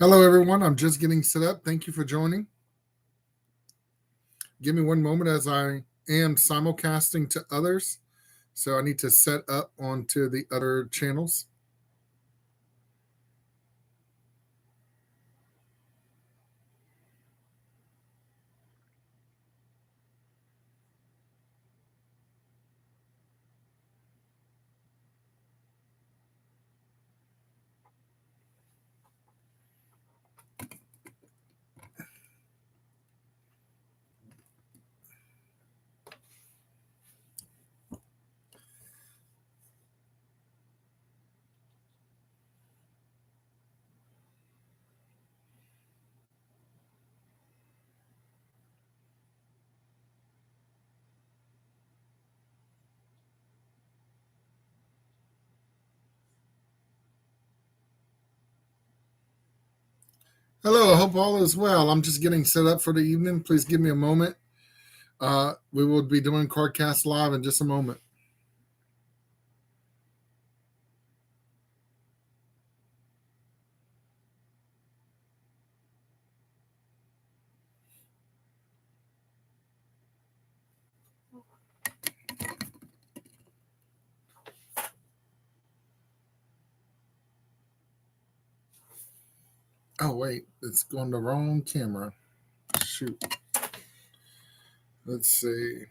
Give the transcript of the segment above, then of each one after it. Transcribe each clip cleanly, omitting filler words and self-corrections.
Hello, everyone. I'm just getting set up. Thank you for joining. Give me one moment as I am simulcasting to others. So I need to set up onto the other channels. Hello, I hope all is well. I'm just getting set up for the evening. Please give me a moment. We will be doing CardCast Live in just a moment. Oh, wait, it's going the wrong camera. Shoot. Let's see.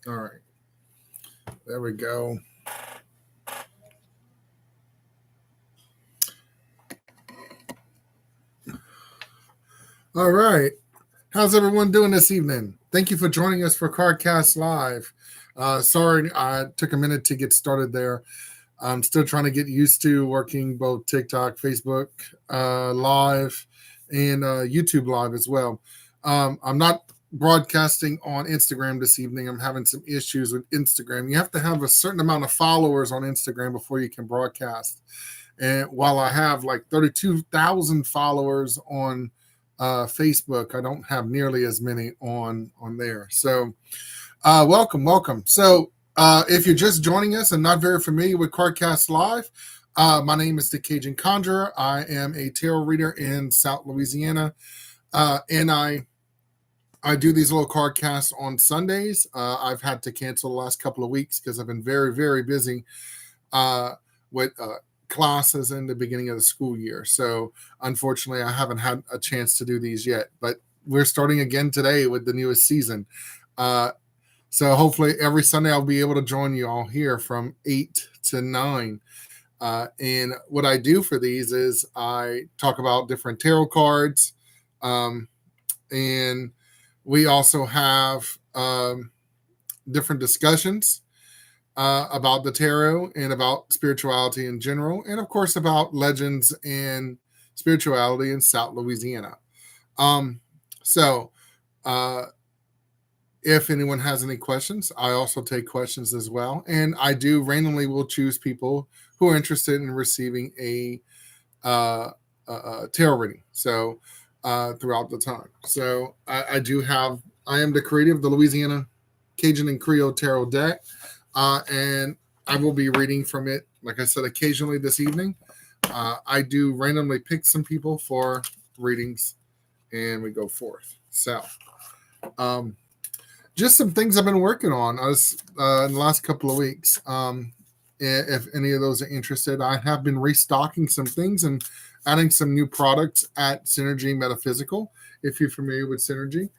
All right. There we go. All right. How's everyone doing this evening? Thank you for joining us for CardCast Live. Sorry, I took a minute to get started there. I'm still trying to get used to working both TikTok, Facebook Live, and YouTube Live as well. I'm not broadcasting on Instagram this evening. I'm having some issues with Instagram. You have to have a certain amount of followers on Instagram before you can broadcast. And while I have like 32,000 followers on Facebook, I don't have nearly as many on there. So welcome. So if you're just joining us and not very familiar with CardCast Live, my name is the Cajun Conjuror. I am a tarot reader in South Louisiana, and I do these little card casts on Sundays. I've had to cancel the last couple of weeks because I've been very, very busy with classes in the beginning of the school year. So unfortunately, I haven't had a chance to do these yet. But we're starting again today with the newest season. So hopefully every Sunday I'll be able to join you all here from 8 to 9. And what I do for these is I talk about different tarot cards, and we also have different discussions about the tarot and about spirituality in general, and of course about legends and spirituality in South Louisiana. So if anyone has any questions, I also take questions as well, and I do randomly will choose people who are interested in receiving a tarot reading. So throughout the time. So I am the creator of the Louisiana Cajun and Creole tarot deck, and I will be reading from it, like I said, occasionally this evening. I do randomly pick some people for readings, and we go forth. So just some things I've been working on in the last couple of weeks. If any of those are interested, I have been restocking some things and adding some new products at Synergy Metaphysical, if you're familiar with Synergy.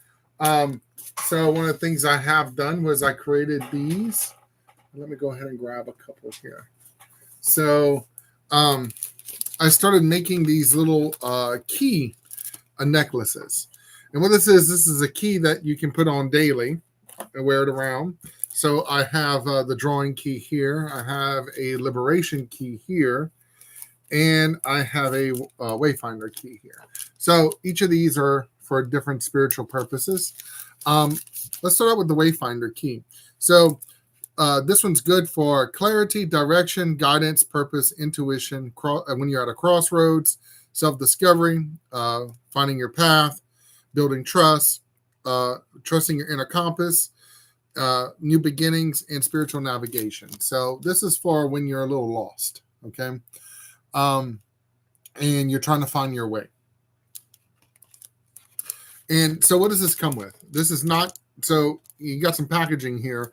So one of the things I have done was I created these. Let me go ahead and grab a couple here. So I started making these little key necklaces. And what this is a key that you can put on daily and wear it around. So I have the drawing key here. I have a liberation key here. And I have a wayfinder key here. So each of these are for different spiritual purposes. Let's start out with the wayfinder key. So This one's good for clarity, direction, guidance, purpose, intuition. When you're at a crossroads, self-discovery, finding your path, building trust, trusting your inner compass, new beginnings, and spiritual navigation. So this is for when you're a little lost, okay? And you're trying to find your way. And so what does this come with? This is not, so you got some packaging here.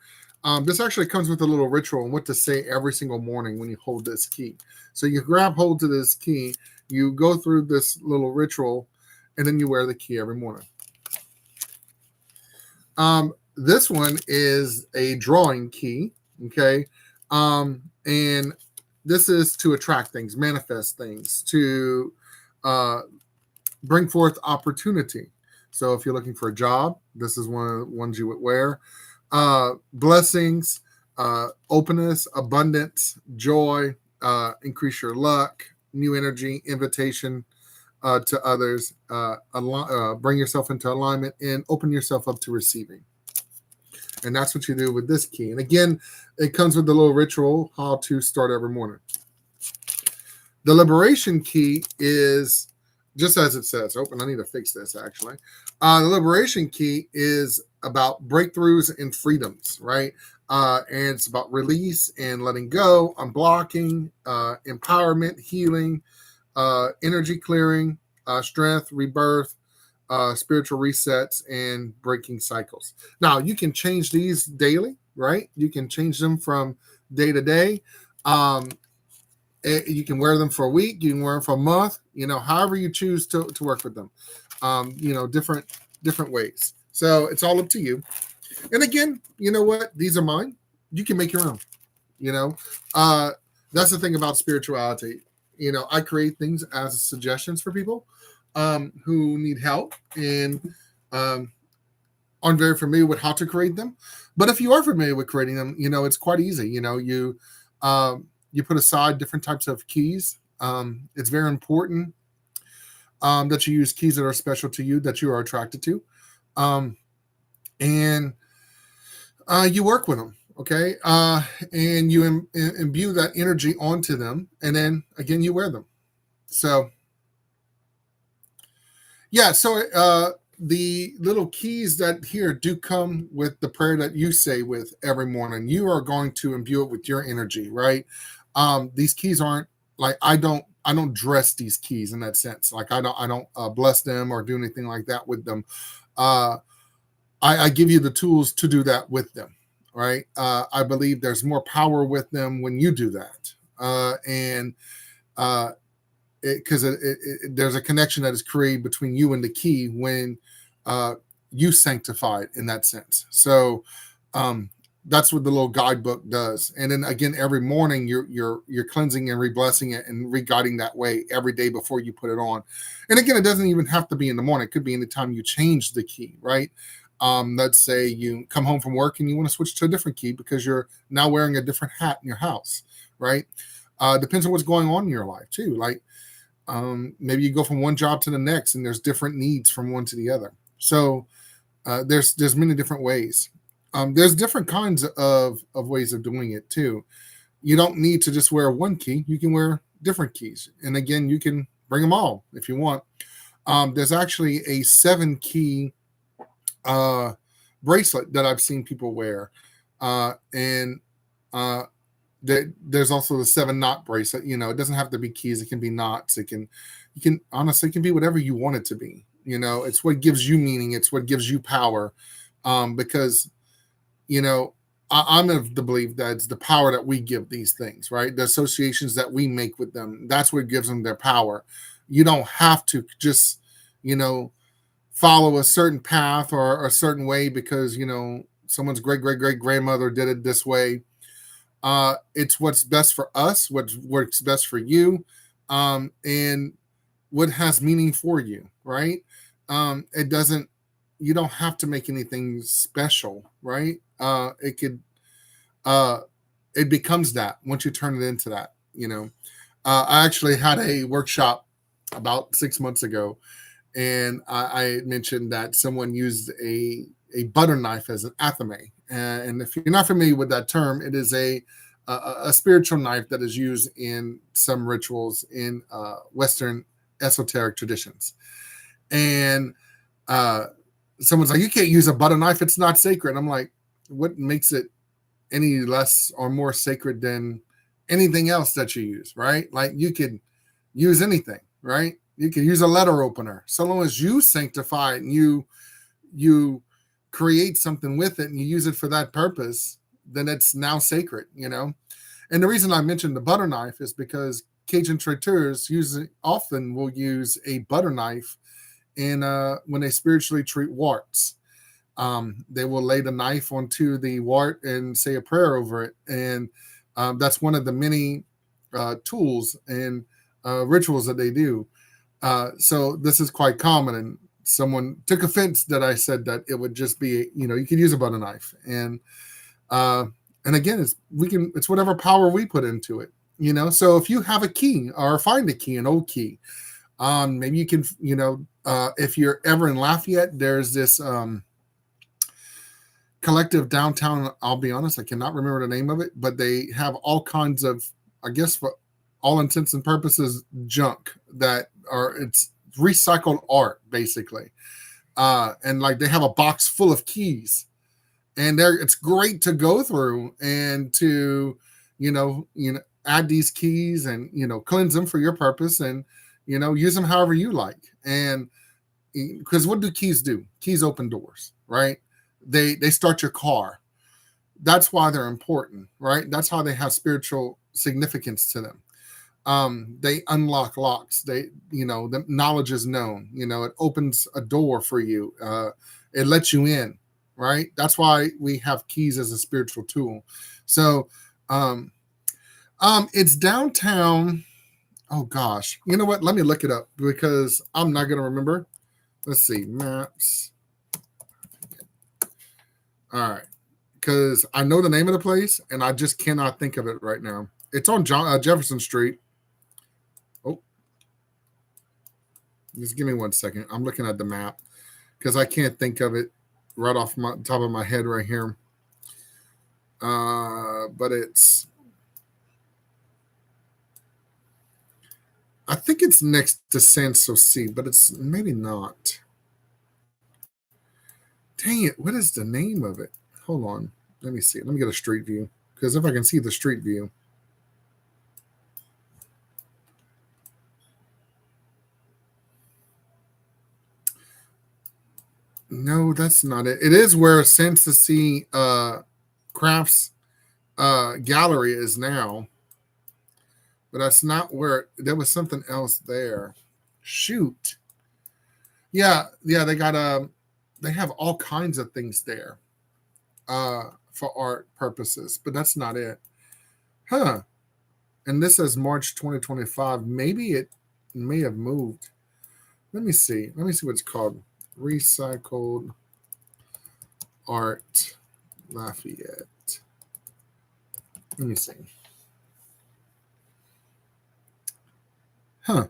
This actually comes with a little ritual and what to say every single morning when you hold this key. So you grab hold to this key, you go through this little ritual, and then you wear the key every morning. This one is a drawing key, okay? And this is to attract things, manifest things, to bring forth opportunity. So if you're looking for a job, this is one of the ones you would wear. Blessings, openness, abundance, joy, increase your luck, new energy, invitation to others, bring yourself into alignment, and open yourself up to receiving. And that's what you do with this key. And again, it comes with the little ritual, how to start every morning. The liberation key is just as it says. Oh, and I need to fix this actually. The liberation key is about breakthroughs and freedoms, right? And it's about release and letting go, unblocking, empowerment, healing, energy clearing, strength, rebirth, spiritual resets, and breaking cycles. Now, you can change these daily, right? You can change them from day to day. You can wear them for a week. You can wear them for a month. However you choose to work with them. Different ways. So it's all up to you. And again, you know what? These are mine. You can make your own. That's the thing about spirituality. I create things as suggestions for people who need help and aren't very familiar with how to create them. But if you are familiar with creating them, it's quite easy. You put aside different types of keys. It's very important that you use keys that are special to you, that you are attracted to. And you work with them, okay? And you imbue that energy onto them. And then, again, you wear them. So, yeah, so the little keys that here do come with the prayer that you say with every morning. You are going to imbue it with your energy, right? These keys aren't like I don't dress these keys in that sense. Like I don't bless them or do anything like that with them. I give you the tools to do that with them, right? I believe there's more power with them when you do that, because there's a connection that is created between you and the key when you sanctify it in that sense. So that's what the little guidebook does. And then again, every morning you're cleansing and re-blessing it and re-guiding that way every day before you put it on. And again, it doesn't even have to be in the morning. It could be anytime you change the key, right? Let's say you come home from work and you want to switch to a different key because you're now wearing a different hat in your house, right? Depends on what's going on in your life too. Like maybe you go from one job to the next and there's different needs from one to the other. So there's many different ways. There's different kinds of ways of doing it too. You don't need to just wear one key. You can wear different keys. And again, you can bring them all if you want. There's actually a 7-key bracelet that I've seen people wear. And there's also the 7-knot bracelet. It doesn't have to be keys. It can be knots. It can honestly, it can be whatever you want it to be. It's what gives you meaning. It's what gives you power. Because I'm of the belief that it's the power that we give these things, right? The associations that we make with them, that's what gives them their power. You don't have to just, follow a certain path or a certain way because, someone's great grandmother did it this way. It's what's best for us, what works best for you, and what has meaning for you, right? You don't have to make anything special, right? It becomes that once you turn it into that, I actually had a workshop about 6 months ago, and I mentioned that someone used a butter knife as an athame, And if you're not familiar with that term, it is a spiritual knife that is used in some rituals in Western esoteric traditions. And someone's like, you can't use a butter knife, it's not sacred. I'm like, what makes it any less or more sacred than anything else that you use, right? Like you could use anything, right? You can use a letter opener, so long as you sanctify it and you create something with it and you use it for that purpose, then it's now sacred, you know. And the reason I mentioned the butter knife is because Cajun traiteurs often will use a butter knife in when they spiritually treat warts. They will lay the knife onto the wart and say a prayer over it, and that's one of the many tools and rituals that they do. So this is quite common, and someone took offense that I said that it would just be, you know, you could use a butter knife, and again, it's whatever power we put into it, you know. So if you have a key or find a key, an old key, maybe you can, you know, if you're ever in Lafayette, there's this collective downtown. I'll be honest, I cannot remember the name of it, but they have all kinds of, I guess for all intents and purposes, junk that are, it's recycled art basically. And like they have a box full of keys, and it's great to go through and to, you know, add these keys and, you know, cleanse them for your purpose and, you know, use them however you like. And because what do keys do? Keys open doors, right? They start your car. That's why they're important, right? That's how they have spiritual significance to them. They unlock locks. They, you know, the knowledge is known. You know, it opens a door for you. It lets you in, right? That's why we have keys as a spiritual tool. So, it's downtown. Oh gosh, you know what? Let me look it up because I'm not gonna remember. Let's see, maps. All right, because I know the name of the place and I just cannot think of it right now. It's on Jefferson Street. Oh, just give me 1 second. I'm looking at the map because I can't think of it right off my top of my head right here. But I think it's next to San Souci, but it's maybe not. Dang it, what is the name of it? Hold on. Let me see. Let me get a street view. Because if I can see the street view. No, that's not it. It is where San Souci Crafts Gallery is now. But that's not where, there was something else there. Shoot. Yeah, they got they have all kinds of things there for art purposes, but that's not it. Huh. And this says March 2025. Maybe it may have moved. Let me see. Let me see what it's called. Recycled Art Lafayette. Let me see. Huh.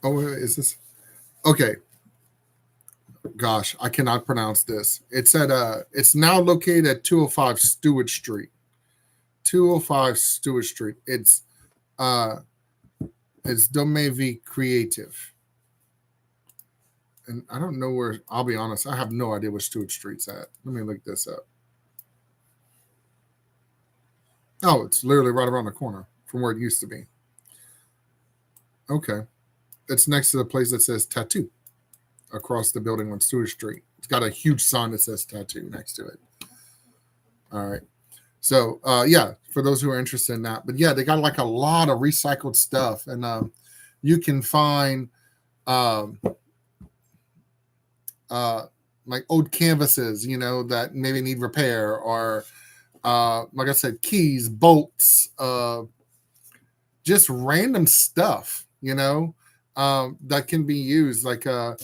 Oh, is this? Okay. Gosh, I cannot pronounce this. It's now located at 205 Stewart Street. 205 Stewart Street. It's Domain Creative. And I don't know where, I'll be honest, I have no idea where Stewart Street's at. Let me look this up. Oh, it's literally right around the corner from where it used to be. Okay. It's next to the place that says Tattoo across the building on Stewart Street. It's got a huge sign that says Tattoo next to it. All right. So, yeah, for those who are interested in that. But, yeah, they got like a lot of recycled stuff. And you can find like old canvases, you know, that maybe need repair, or like I said, keys, bolts, just random stuff, you know, that can be used. Like a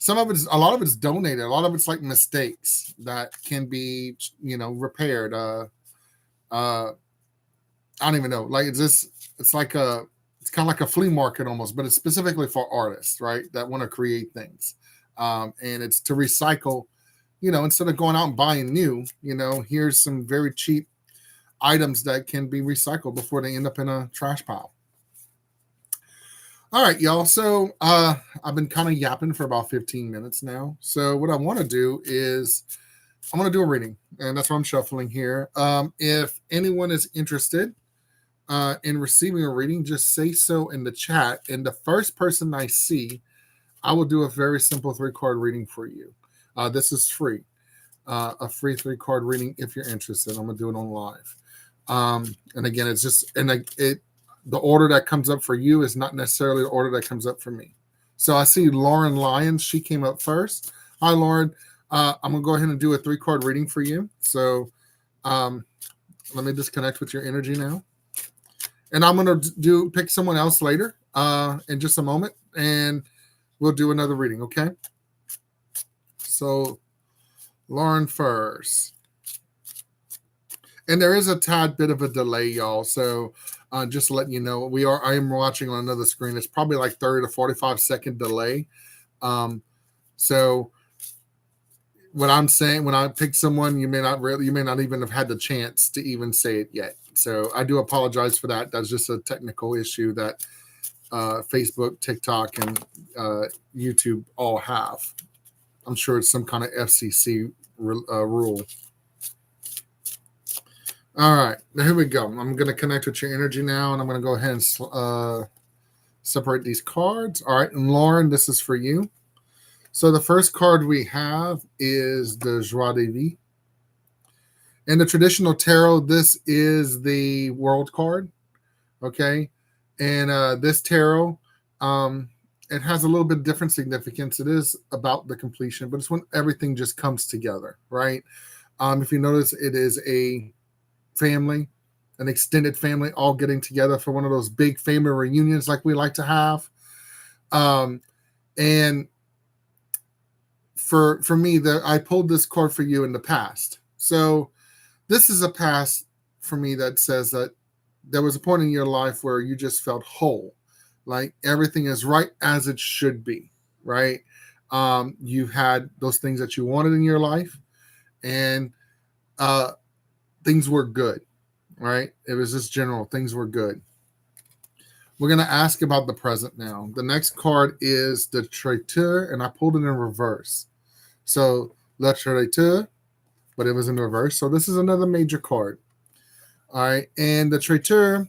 lot of it's donated. A lot of it's like mistakes that can be, you know, repaired. I don't even know. Like it's kind of like a flea market almost, but it's specifically for artists, right, that want to create things. And it's to recycle, instead of going out and buying new, here's some very cheap items that can be recycled before they end up in a trash pile. All right, y'all. So I've been kind of yapping for about 15 minutes now. So what I want to do is I want to do a reading, and that's what I'm shuffling here. If anyone is interested in receiving a reading, just say so in the chat. And the first person I see, I will do a very simple 3-card reading for you. This is free, a free 3-card reading if you're interested. I'm gonna do it on live. And again, it's just the order that comes up for you is not necessarily the order that comes up for me. So I see Lauren Lyons. She came up first. Hi, Lauren. I'm going to go ahead and do a 3-card reading for you. So let me disconnect with your energy now. And I'm going to pick someone else later in just a moment. And we'll do another reading, okay? So Lauren first. And there is a tad bit of a delay, y'all. So just letting you know, I am watching on another screen. It's probably like 30 to 45 second delay. So what I'm saying, when I pick someone, you may not even have had the chance to even say it yet. So I do apologize for that. That's just a technical issue that Facebook, TikTok, and YouTube all have. I'm sure it's some kind of FCC rule. All right, now here we go. I'm going to connect with your energy now, and I'm going to go ahead and separate these cards. All right, and Lauren, this is for you. So the first card we have is the Joie de Vie. In the traditional tarot, this is the World card, okay? And this tarot, it has a little bit different significance. It is about the completion, but it's when everything just comes together, right? If you notice, it is a family, an extended family, all getting together for one of those big family reunions like we like to have. And for me, I pulled this card for you in the past. So this is a past for me that says that there was a point in your life where you just felt whole, like everything is right as it should be, right? You had those things that you wanted in your life, and things were good, right? It was just general. Things were good. We're going to ask about the present now. The next card is the Traiteur, and I pulled it in reverse. So, Le Traiteur, but it was in reverse. So this is another major card. All right. And the Traiteur,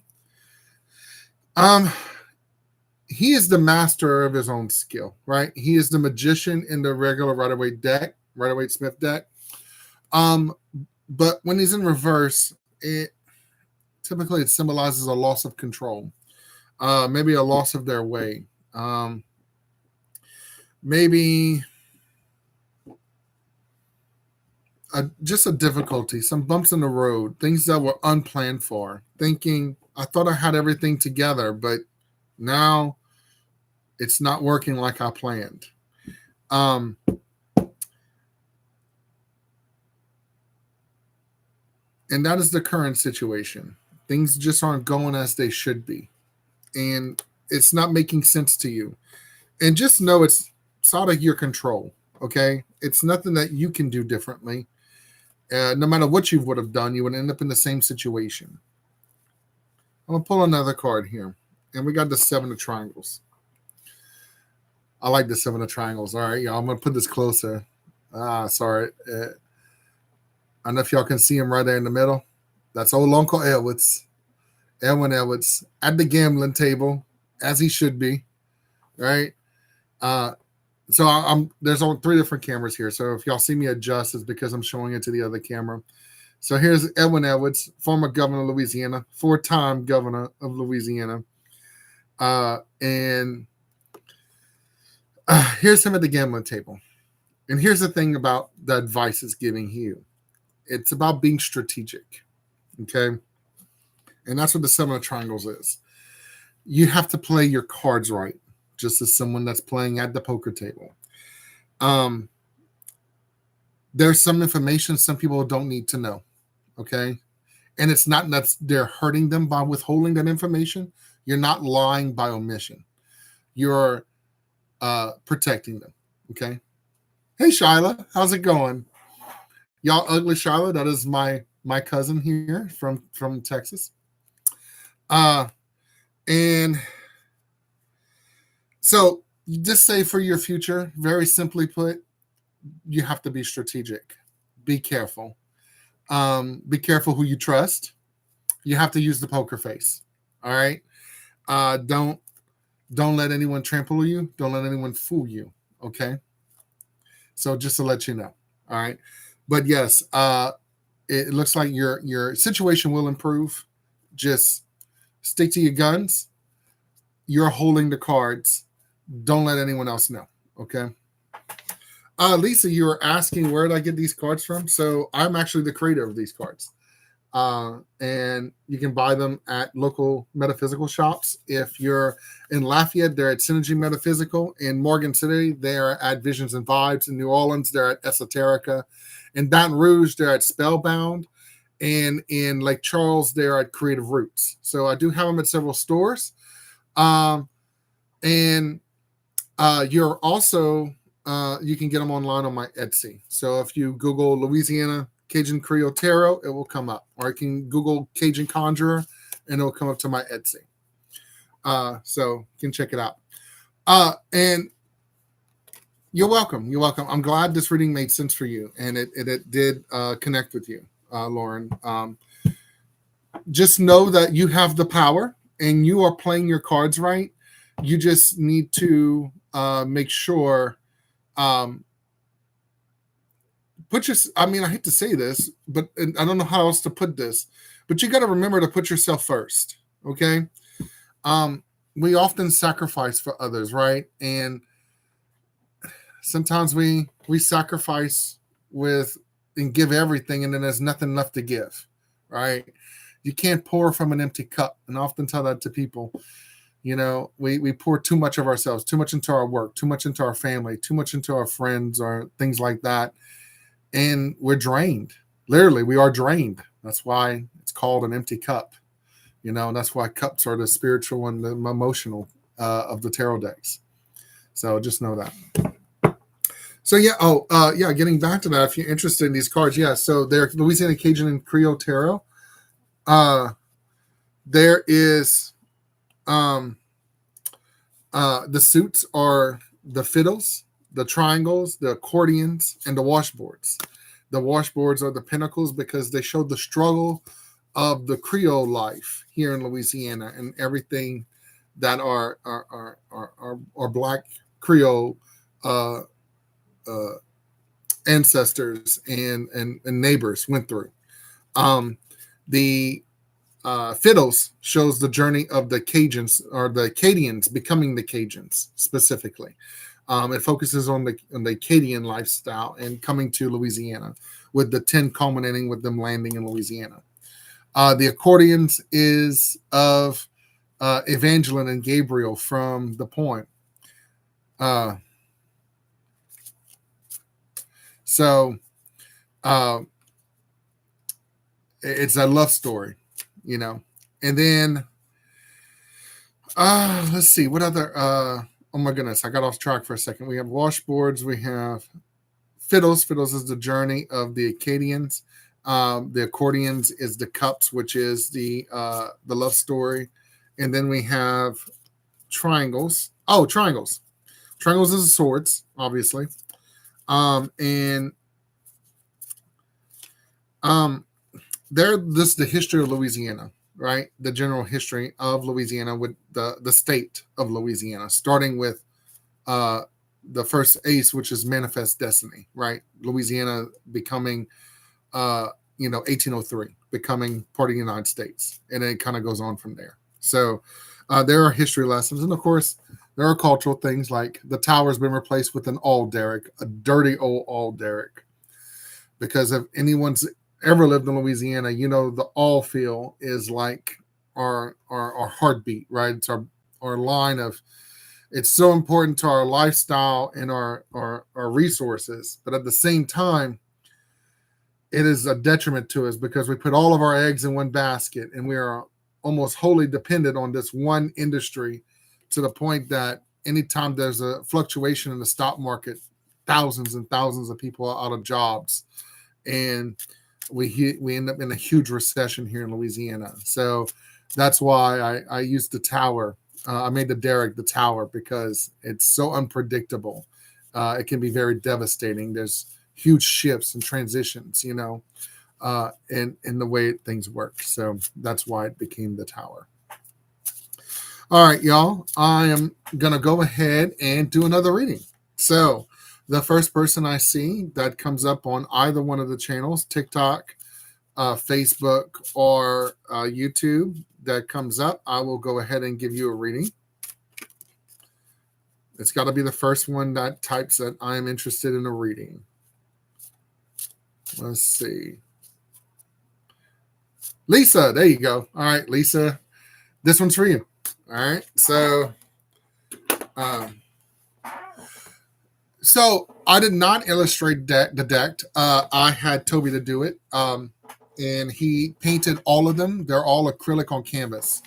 he is the master of his own skill, right? He is the magician in the regular Rider-Waite-Smith deck. But when he's in reverse, it symbolizes a loss of control, maybe a loss of their way, maybe just a difficulty, some bumps in the road, things that were unplanned for, thinking, I thought I had everything together, but now it's not working like I planned. And that is the current situation. Things just aren't going as they should be. And it's not making sense to you. And just know it's out of your control, okay? It's nothing that you can do differently. No matter what you would have done, you would end up in the same situation. I'm going to pull another card here. And we got the 7 of Triangles. I like the 7 of Triangles. All right, y'all. I'm going to put this closer. Sorry. I don't know if y'all can see him right there in the middle. That's old Uncle Edwards. Edwin Edwards at the gambling table, as he should be, right? So there's only 3 different cameras here. So if y'all see me adjust, it's because I'm showing it to the other camera. So here's Edwin Edwards, former governor of Louisiana, 4-time governor of Louisiana. And here's him at the gambling table. And here's the thing about the advice it's giving you. It's about being strategic, okay? And that's what the 7 of Triangles is. You have to play your cards right, just as someone that's playing at the poker table. There's some information some people don't need to know, okay? And it's not that they're hurting them by withholding that information. You're not lying by omission. You're protecting them, okay? Hey, Shyla, how's it going? Y'all Ugly Charlotte, that is my cousin here from Texas. And so you just say for your future, very simply put, you have to be strategic. Be careful. Be careful who you trust. You have to use the poker face. All right. Don't let anyone trample you. Don't let anyone fool you. Okay. So just to let you know. All right. But yes, it looks like your situation will improve. Just stick to your guns. You're holding the cards. Don't let anyone else know. Okay. Lisa, you were asking where did I get these cards from? So I'm actually the creator of these cards. And you can buy them at local metaphysical shops. If you're in Lafayette, they're at Synergy Metaphysical. In Morgan City, they're at Visions and Vibes. In New Orleans, they're at Esoterica. In Baton Rouge, they're at Spellbound. And in Lake Charles, they're at Creative Roots. So I do have them at several stores. And you're also, you can get them online on my Etsy. So if you Google Louisiana Cajun Creole Tarot, it will come up. Or you can Google Cajun Conjuror, and it will come up to my Etsy. So you can check it out. And you're welcome. You're welcome. I'm glad this reading made sense for you, and it did connect with you, Lauren. Just know that you have the power, and you are playing your cards right. You just need to make sure. I hate to say this, but I don't know how else to put this, but you got to remember to put yourself first. Okay. We often sacrifice for others, right? And sometimes we sacrifice and give everything, and then there's nothing left to give, right? You can't pour from an empty cup. And I often tell that to people. We pour too much of ourselves, too much into our work, too much into our family, too much into our friends or things like that. And we're drained. Literally, we are drained. That's why it's called an empty cup. And that's why cups are the spiritual and the emotional of the tarot decks. So just know that. So yeah. Getting back to that, if you're interested in these cards, yeah. So they're Louisiana Cajun and Creole Tarot. There is the suits are the fiddles, the triangles, the accordions, and the washboards. The washboards are the pinnacles because they show the struggle of the Creole life here in Louisiana and everything that our Black Creole ancestors and neighbors went through. The fiddles shows the journey of the Cajuns or the Acadians becoming the Cajuns specifically. It focuses on the Acadian lifestyle and coming to Louisiana, with the 10 culminating with them landing in Louisiana. The accordions is of Evangeline and Gabriel from the poem. It's a love story, And then, let's see, what other, oh my goodness, I got off track for a second. We have washboards, we have fiddles. Fiddles is the journey of the Acadians. The accordions is the cups, which is the love story. And then we have triangles. Oh, triangles. Triangles is the swords, obviously. They're the history of Louisiana, right? The general history of Louisiana with the state of Louisiana, starting with the first ace, which is Manifest Destiny, right? Louisiana becoming, 1803, becoming part of the United States. And it kind of goes on from there. So there are history lessons. And of course, there are cultural things like the tower's been replaced with an all derrick, a dirty old all derrick. Because if anyone's ever lived in Louisiana, the all feel is like our heartbeat, right? It's our line of, it's so important to our lifestyle and our resources, but at the same time, it is a detriment to us because we put all of our eggs in one basket and we are almost wholly dependent on this one industry, to the point that anytime there's a fluctuation in the stock market, thousands and thousands of people are out of jobs. and we end up in a huge recession here in Louisiana. So that's why I used the tower. I made the derrick the tower because it's so unpredictable. It can be very devastating. There's huge shifts and transitions, in the way things work. So that's why it became the tower. All right, y'all. I am going to go ahead and do another reading. So the first person I see that comes up on either one of the channels, TikTok, Facebook, or YouTube, that comes up, I will go ahead and give you a reading. It's got to be the first one that types that I am interested in a reading. Let's see. Lisa, there you go. All right, Lisa, this one's for you. All right, so I did not illustrate the deck. I had Toby to do it, and he painted all of them. They're all acrylic on canvas.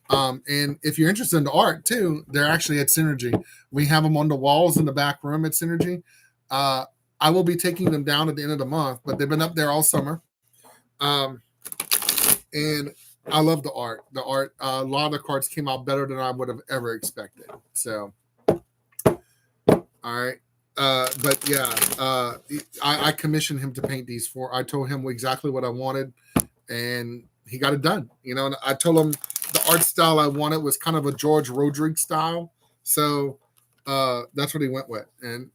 And if you're interested in the art too, they're actually at Synergy. We have them on the walls in the back room at Synergy. I will be taking them down at the end of the month, but they've been up there all summer. And I love the art. A lot of the cards came out better than I would have ever expected. So, all right. But yeah, I commissioned him to paint these I told him exactly what I wanted, and he got it done. And I told him the art style I wanted was kind of a George Rodriguez style. So that's what he went with. And,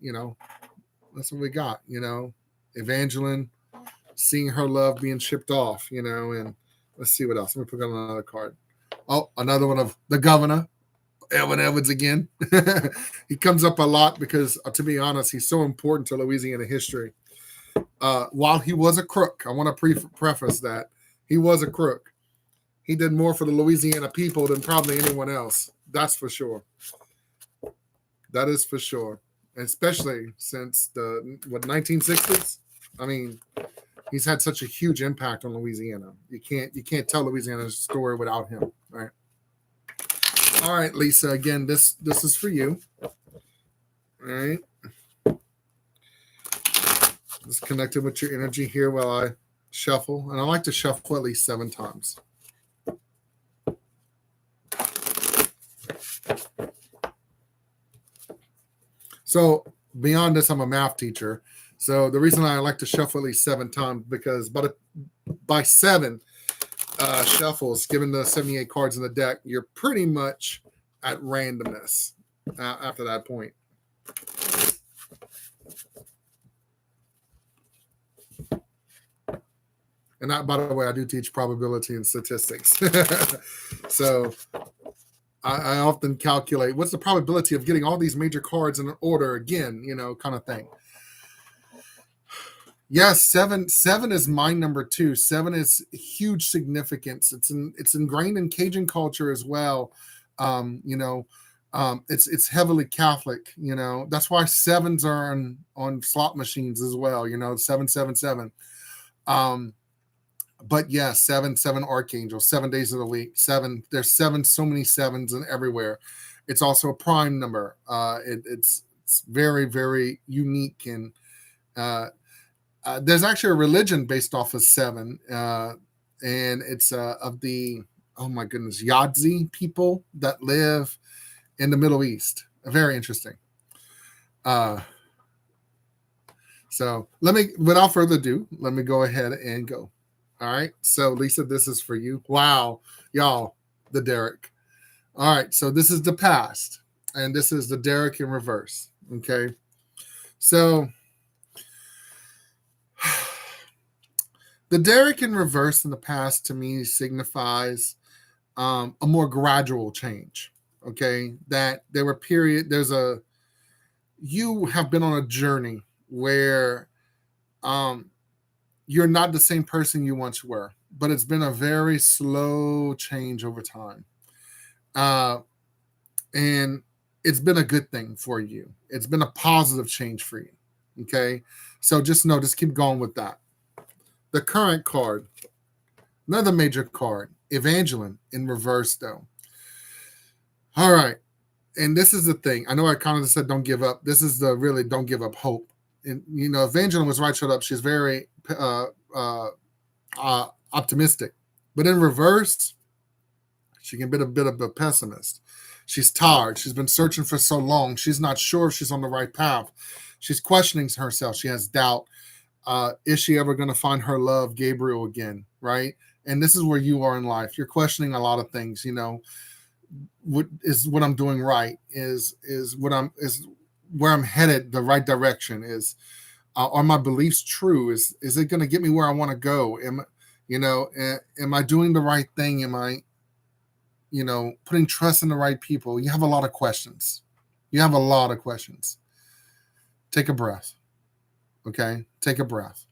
that's what we got, Evangeline, seeing her love being shipped off, and let's see what else. Let me put on another card. Oh, another one of the governor, Elvin Evans again. He comes up a lot because, to be honest, he's so important to Louisiana history. While he was a crook, I want to preface that. He was a crook. He did more for the Louisiana people than probably anyone else. That's for sure. That is for sure. Especially since the 1960s. I mean, he's had such a huge impact on Louisiana. You can't tell Louisiana's story without him. All right, Lisa. Again, this is for you. All right. Just connected with your energy here while I shuffle, and I like to shuffle at least 7 times. So beyond this, I'm a math teacher. So the reason I like to shuffle at least 7 times, because by 7 shuffles, given the 78 cards in the deck, you're pretty much at randomness after that point. And by the way, I do teach probability and statistics. So I often calculate what's the probability of getting all these major cards in order again, kind of thing. Yes, 7 is my number 2. 7 is huge significance. It's ingrained in Cajun culture as well. It's heavily Catholic. That's why 7s are on slot machines as well. 777. But yeah, 7 archangels, 7 days of the week, 7. There's 7, so many 7s and everywhere. It's also a prime number. It's very, very unique, and there's actually a religion based off of 7, and it's of the, oh my goodness, Yadzi people that live in the Middle East. Very interesting. So without further ado, let me go ahead and go. All right. So Lisa, this is for you. Wow, y'all, the derrick. All right. So this is the past, and this is the derrick in reverse. Okay. So the derrick in reverse in the past to me signifies a more gradual change. Okay. That there were you have been on a journey where you're not the same person you once were, but it's been a very slow change over time. And it's been a good thing for you. It's been a positive change for you. Okay. So just keep going with that. The current card, another major card, Evangeline in reverse though. All right. And this is the thing. I know I kind of said don't give up. This is the really don't give up hope. And Evangeline was right, showed up. She's very optimistic. But in reverse, she can be a bit of a pessimist. She's tired. She's been searching for so long. She's not sure if she's on the right path. She's questioning herself. She has doubt. Is she ever going to find her love, Gabriel, again? Right? And this is where you are in life. You're questioning a lot of things. What I'm doing right? Is where I'm headed the right direction? Are my beliefs true? Is it going to get me where I want to go? Am I doing the right thing? Am I putting trust in the right people? You have a lot of questions. Take a breath. Okay? Take a breath.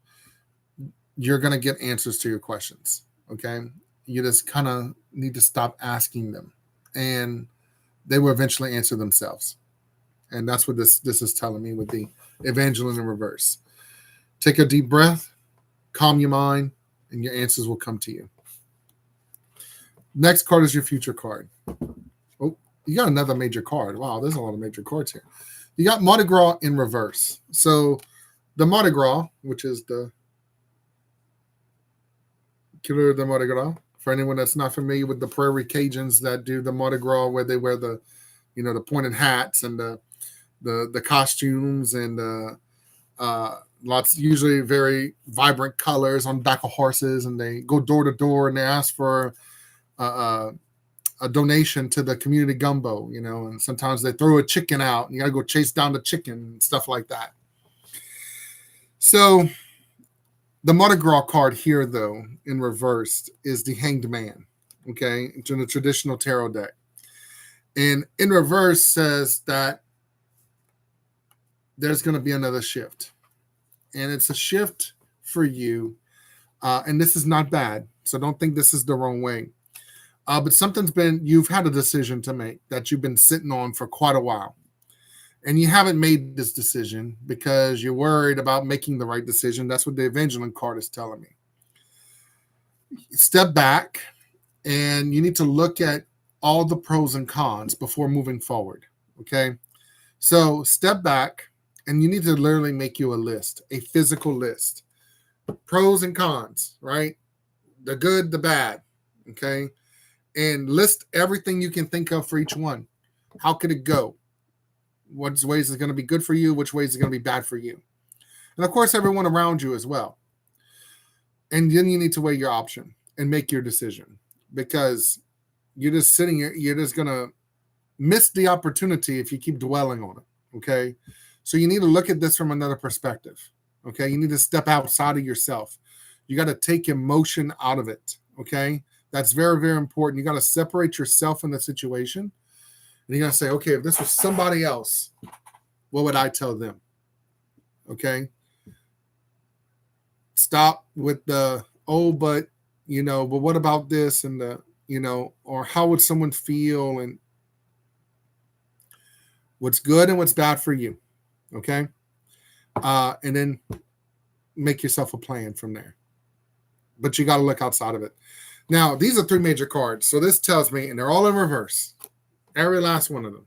You're going to get answers to your questions. Okay? You just kind of need to stop asking them. And they will eventually answer themselves. And that's what this is telling me with the Evangeline in reverse. Take a deep breath, calm your mind, and your answers will come to you. Next card is your future card. Oh, you got another major card. Wow, there's a lot of major cards here. You got Mardi Gras in reverse. So the Mardi Gras, which is the Couleur de Mardi Gras, for anyone that's not familiar with the Prairie Cajuns that do the Mardi Gras, where they wear the pointed hats and the costumes and lots, usually very vibrant colors on the back of horses, and they go door to door and they ask for a donation to the community gumbo, and sometimes they throw a chicken out and you got to go chase down the chicken and stuff like that. So the Mardi Gras card here, though, in reverse, is the Hanged Man, okay, in the traditional tarot deck. And in reverse says that there's going to be another shift. And it's a shift for you. And this is not bad. So don't think this is the wrong way. But you've had a decision to make that you've been sitting on for quite a while. And you haven't made this decision because you're worried about making the right decision. That's what the Evangeline card is telling me. Step back, and you need to look at all the pros and cons before moving forward. Okay? So step back, and you need to literally make you a list, a physical list. Pros and cons, right? The good, the bad. Okay? And list everything you can think of for each one. How could it go? What ways is going to be good for you? Which ways is going to be bad for you? And of course, everyone around you as well. And then you need to weigh your option and make your decision, because you're just sitting here. You're just going to miss the opportunity if you keep dwelling on it. Okay. So you need to look at this from another perspective. Okay. You need to step outside of yourself. You got to take emotion out of it. Okay. That's very, very important. You got to separate yourself from the situation. And you got to say, okay, if this was somebody else, what would I tell them? Okay. Stop with the, but what about this? And or how would someone feel? And what's good and what's bad for you. Okay. And then make yourself a plan from there. But you got to look outside of it. Now, these are three major cards. So this tells me, and they're all in reverse. Every last one of them.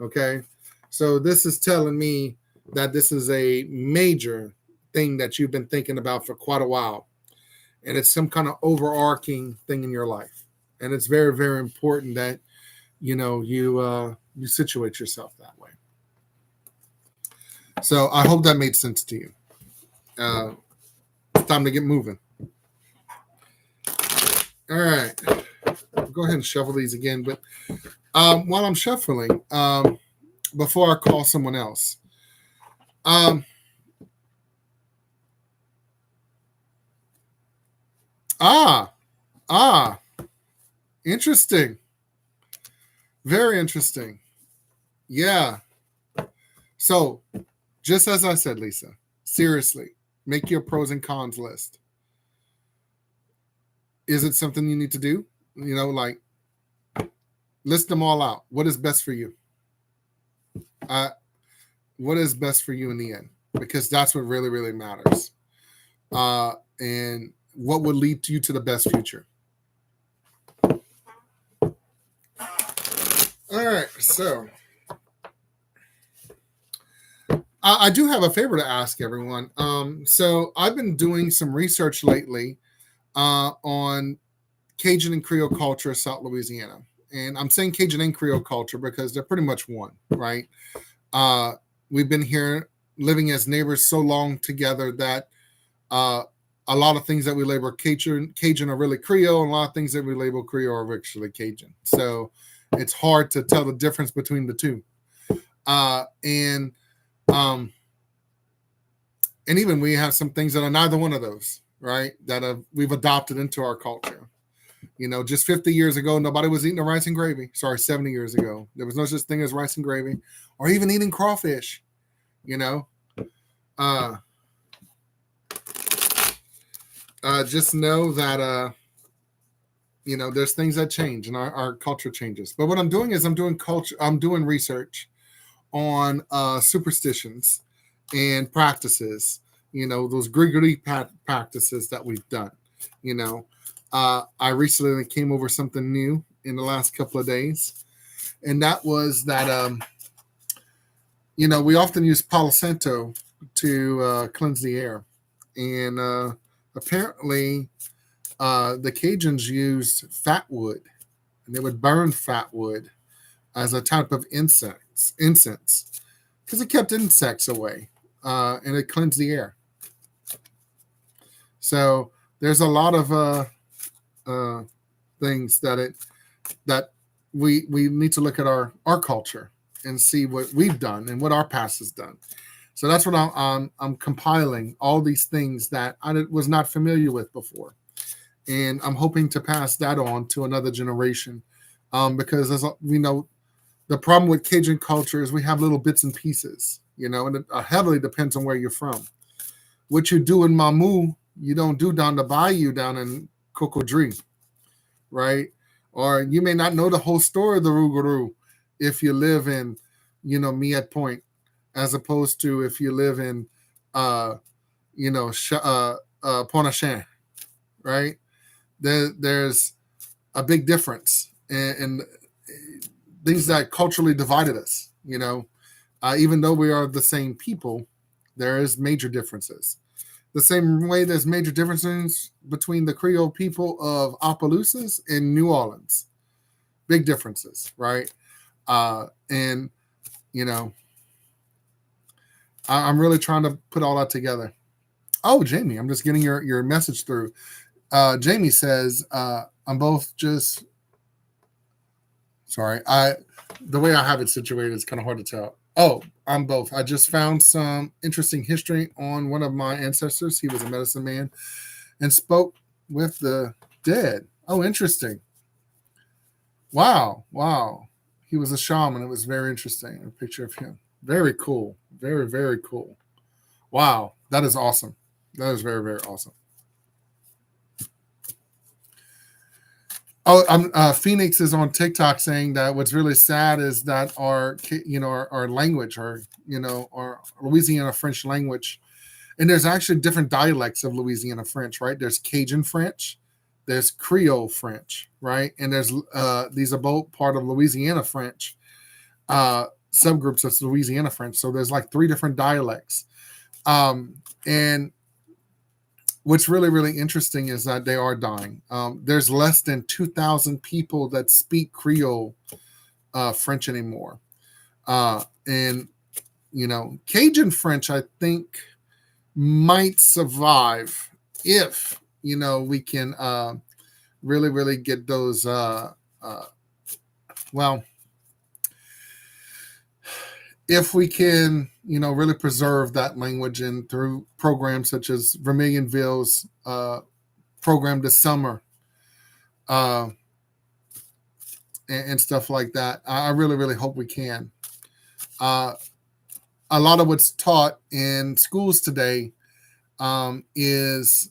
Okay. So this is telling me that this is a major thing that you've been thinking about for quite a while. And it's some kind of overarching thing in your life. And it's very, very important that, you situate yourself that way. So I hope that made sense to you. It's time to get moving. All right. I'll go ahead and shuffle these again. But while I'm shuffling, before I call someone else, interesting. Very interesting. Yeah. So, just as I said, Lisa, seriously, make your pros and cons list. Is it something you need to do? List them all out. What is best for you? What is best for you in the end? Because that's what really, really matters. And what would lead you to the best future? All right. So I do have a favor to ask everyone. So I've been doing some research lately on Cajun and Creole culture of South Louisiana. And I'm saying Cajun and Creole culture because they're pretty much one, right? Uh, we've been here living as neighbors so long together that uh, a lot of things that we label Cajun are really Creole, and a lot of things that we label Creole are actually Cajun. So it's hard to tell the difference between the two. And um, and even we have some things that are neither one of those, right? That we've adopted into our culture. Just 50 years ago, nobody was eating a rice and gravy. Sorry, 70 years ago, there was no such thing as rice and gravy, or even eating crawfish. You know, uh, just know that there's things that change and our culture changes. But what I'm doing is I'm doing research on superstitions and practices, those Gregory practices that we've done. I recently came over something new in the last couple of days, and that was that, we often use Palo Santo to cleanse the air. And apparently, the Cajuns used fat wood, and they would burn fat wood as a type of incense, because it kept insects away, and it cleansed the air. So there's a lot of things that we need to look at our culture and see what we've done and what our past has done. So that's what I'm compiling, all these things that I was not familiar with before, and I'm hoping to pass that on to another generation, because as we know, the problem with Cajun culture is we have little bits and pieces, and it heavily depends on where you're from. What you do in Mamu, you don't do down the bayou down in Cocodrie, right? Or you may not know the whole story of the Rougarou if you live in, Miette Point, as opposed to if you live in, Pointe-à-Chien, right? There's a big difference in things that culturally divided us. Even though we are the same people, there is major differences. The same way there's major differences between the Creole people of Opelousas and New Orleans. Big differences, right? And, I'm really trying to put all that together. Oh, Jamie, I'm just getting your message through. Jamie says, I'm both just... Sorry, the way I have it situated is kind of hard to tell. Oh, I'm both. I just found some interesting history on one of my ancestors. He was a medicine man and spoke with the dead. Oh, interesting. Wow. He was a shaman. It was very interesting. A picture of him. Very cool. Very, very cool. Wow. That is awesome. That is very, very awesome. Oh, Phoenix is on TikTok saying that what's really sad is that our language, our Louisiana French language, and there's actually different dialects of Louisiana French, right? There's Cajun French, there's Creole French, right? And there's these are both part of Louisiana French, subgroups of Louisiana French. So there's like 3 different dialects, and what's really, really interesting is that they are dying. There's less than 2,000 people that speak Creole French anymore. And, Cajun French, I think, might survive if, we can really, really get those, if we can, really preserve that language, and through programs such as Vermilionville's program this summer, and stuff like that, I really, really hope we can. A lot of what's taught in schools today is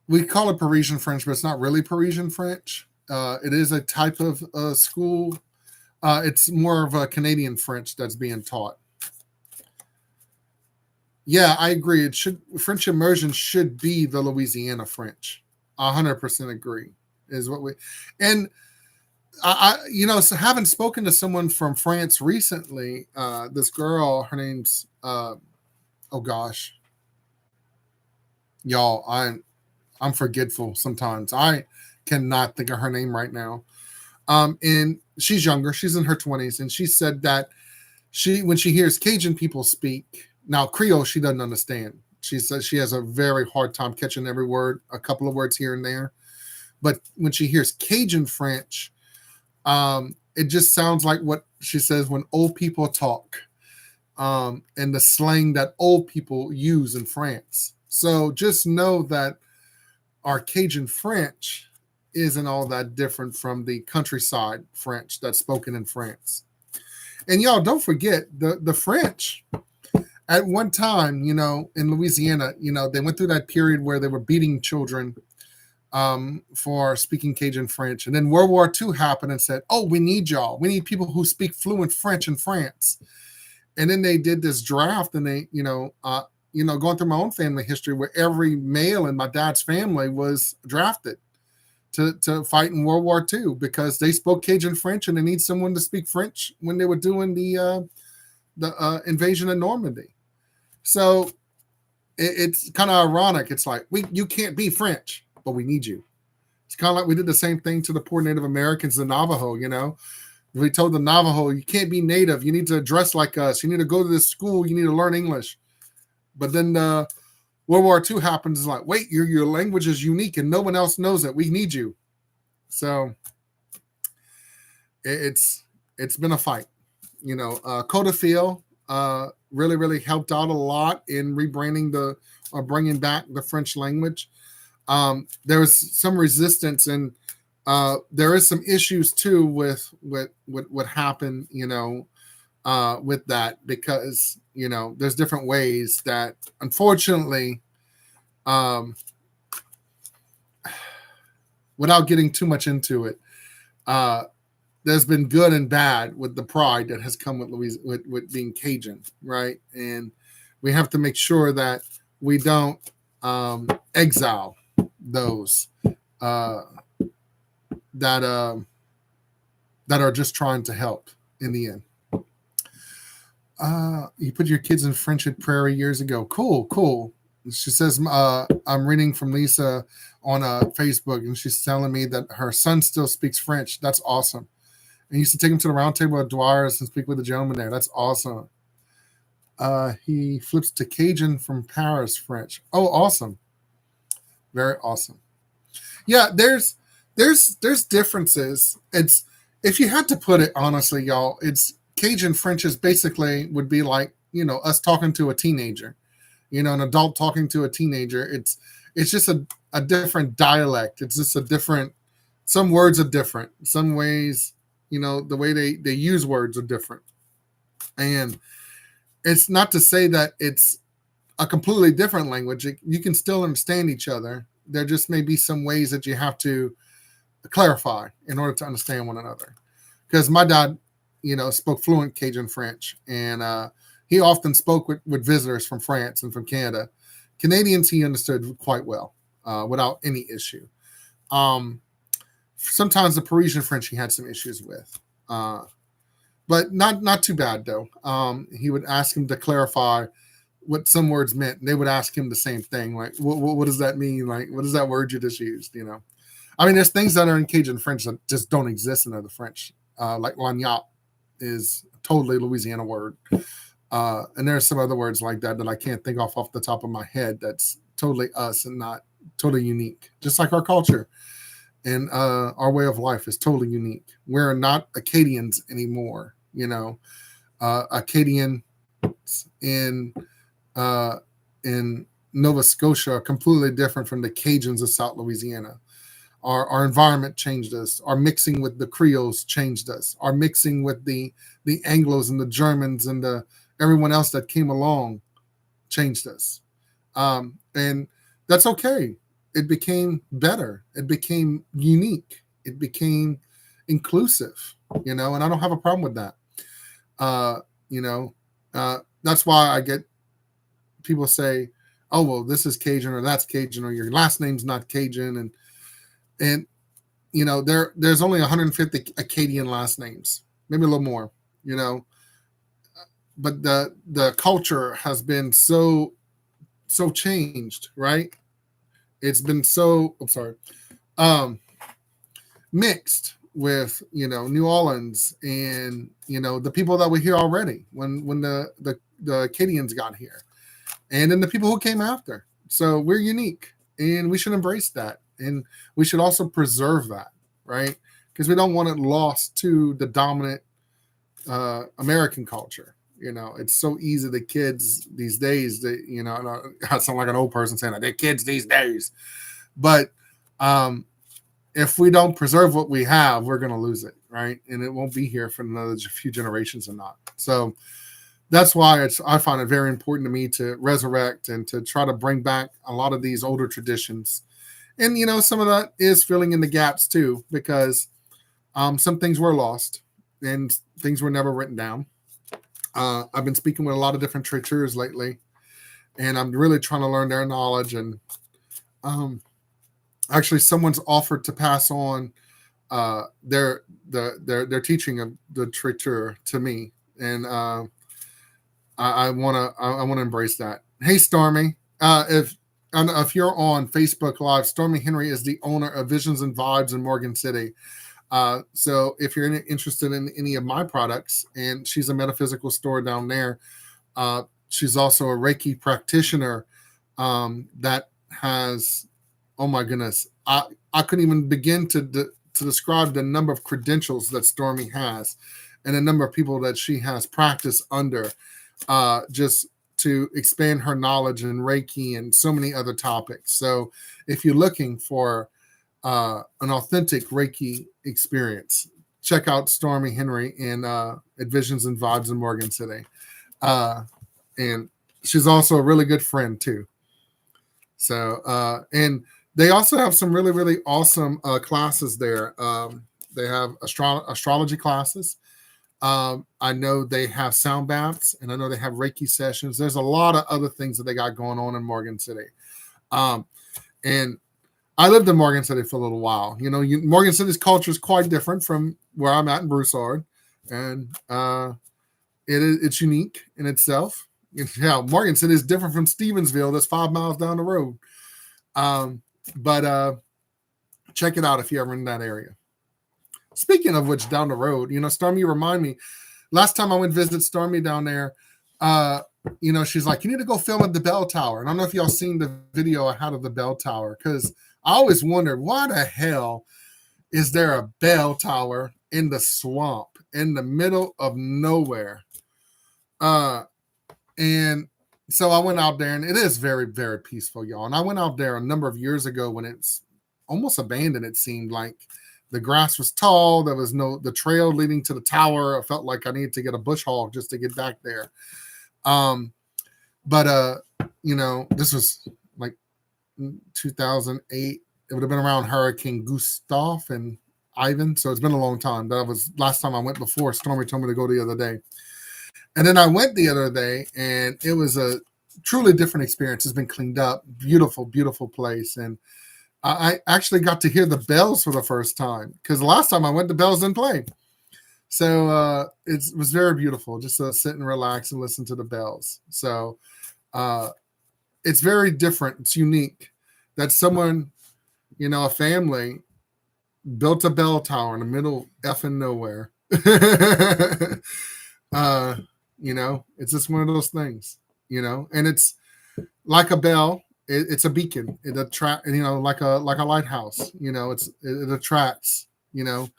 we call it Parisian French, but it's not really Parisian French. It is a type of school. It's more of a Canadian French that's being taught. Yeah, I agree. French immersion should be the Louisiana French. 100% agree. And So having spoken to someone from France recently, this girl, her name's oh gosh, y'all, I'm forgetful sometimes. I cannot think of her name right now. And she's younger, she's in her 20s, and she said that when she hears Cajun people speak now Creole, she doesn't understand. She says she has a very hard time catching every word, a couple of words here and there. But when she hears Cajun French, it just sounds like what she says when old people talk, and the slang that old people use in France. So just know that our Cajun French isn't all that different from the countryside French that's spoken in France. And y'all don't forget the French at one time, in Louisiana, they went through that period where they were beating children for speaking Cajun French. And then World War II happened and said, oh, we need y'all. We need people who speak fluent French in France. And then they did this draft, and they, going through my own family history where every male in my dad's family was drafted to fight in World War II because they spoke Cajun French, and they need someone to speak French when they were doing the invasion of Normandy. So it's kind of ironic. It's like, you can't be French, but we need you. It's kind of like we did the same thing to the poor Native Americans, the Navajo, We told the Navajo, you can't be Native. You need to dress like us. You need to go to this school. You need to learn English. But then World War II happens. It's like, wait, your language is unique and no one else knows it. We need you. So it's been a fight. Codafil really, really helped out a lot in rebranding or bringing back the French language. There was some resistance, and there is some issues too with what happened, with that, because there's different ways that, unfortunately, without getting too much into it, there's been good and bad with the pride that has come with being Cajun, right? And we have to make sure that we don't exile those that are just trying to help in the end. You put your kids in French at Prairie years ago. Cool. She says, I'm reading from Lisa on Facebook, and she's telling me that her son still speaks French. That's awesome. And used to take him to the round table at Dwyer's and speak with the gentleman there. That's awesome. He flips to Cajun from Paris French. Oh, awesome. Very awesome. Yeah, there's differences. It's, if you had to put it honestly, y'all, it's Cajun French is basically would be like, us talking to a teenager, an adult talking to a teenager. It's just a different dialect. It's just a different, some words are different. Some ways, the way they use words are different. And it's not to say that it's a completely different language. You can still understand each other. There just may be some ways that you have to clarify in order to understand one another. Because my dad, spoke fluent Cajun French, and he often spoke with visitors from France and from Canada. Canadians he understood quite well without any issue. Sometimes the Parisian French he had some issues with, but not too bad though. He would ask him to clarify what some words meant, and they would ask him the same thing, like, what does that mean? Like, what is that word you just used? I mean, there's things that are in Cajun French that just don't exist in other French, like lagniappe is a totally Louisiana word. And there's some other words like that I can't think off the top of my head that's totally us and not totally unique. Just like our culture and our way of life is totally unique. We're not Acadians anymore. Acadian in Nova Scotia are completely different from the Cajuns of South Louisiana. Our environment changed us. Our mixing with the Creoles changed us. Our mixing with the Anglos and the Germans and everyone else that came along changed us. And that's okay. It became better. It became unique. It became inclusive, and I don't have a problem with that. That's why I get people say, oh, well, this is Cajun or that's Cajun or your last name's not Cajun. And there's only 150 Acadian last names, maybe a little more, but the culture has been so changed, right? It's been so, I'm sorry, um, mixed with New Orleans and the people that were here already when the Acadians got here, and then the people who came after. So we're unique, and we should embrace that, and we should also preserve that, right? Because we don't want it lost to the dominant American culture. It's so easy. The kids these days, I sound like an old person saying that they're kids these days, but if we don't preserve what we have, we're going to lose it, right? And it won't be here for another few generations or not. So that's why I find it very important to me to resurrect and to try to bring back a lot of these older traditions. And, some of that is filling in the gaps too, because some things were lost and things were never written down. I've been speaking with a lot of different traiteurs lately, and I'm really trying to learn their knowledge. And actually, someone's offered to pass on their teaching of the traiteur to me, and I want to embrace that. Hey, Stormy, if you're on Facebook Live, Stormy Henry is the owner of Visions and Vibes in Morgan City. So if you're interested in any of my products, and she's a metaphysical store down there, she's also a Reiki practitioner that has, oh my goodness, I couldn't even begin to describe the number of credentials that Stormy has and the number of people that she has practiced under, just to expand her knowledge in Reiki and so many other topics. So if you're looking for an authentic Reiki experience, check out Stormy Henry at Visions and Vibes in Morgan City. And she's also a really good friend too. So, and they also have some really, really awesome classes there. They have astrology classes. I know they have sound baths, and I know they have Reiki sessions. There's a lot of other things that they got going on in Morgan City. And I lived in Morgan City for a little while. Morgan City's culture is quite different from where I'm at in Broussard, and it's unique in itself. Morgan City is different from Stevensville. That's 5 miles down the road. But check it out if you're ever in that area. Speaking of which, down the road, Stormy, remind me, last time I went visit Stormy down there, she's like, you need to go film at the bell tower. And I don't know if y'all seen the video I had of the bell tower, because I always wondered, why the hell is there a bell tower in the swamp in the middle of nowhere? And so I went out there, and it is very, very peaceful, y'all. And I went out there a number of years ago when it's almost abandoned. It seemed like the grass was tall. There was the trail leading to the tower. I felt like I needed to get a bush hog just to get back there. But this was like 2008. It would have been around Hurricane Gustav and Ivan. So it's been a long time. That was last time I went before Stormy told me to go the other day. And then I went the other day, and it was a truly different experience. It's been cleaned up. Beautiful, beautiful place. And I actually got to hear the bells for the first time, because the last time I went, the bells didn't play. So it was very beautiful just to sit and relax and listen to the bells. So it's very different. It's unique that someone, a family built a bell tower in the middle of effing nowhere. It's just one of those things, and it's like a bell. It's a beacon. It attracts, like a lighthouse. It attracts, and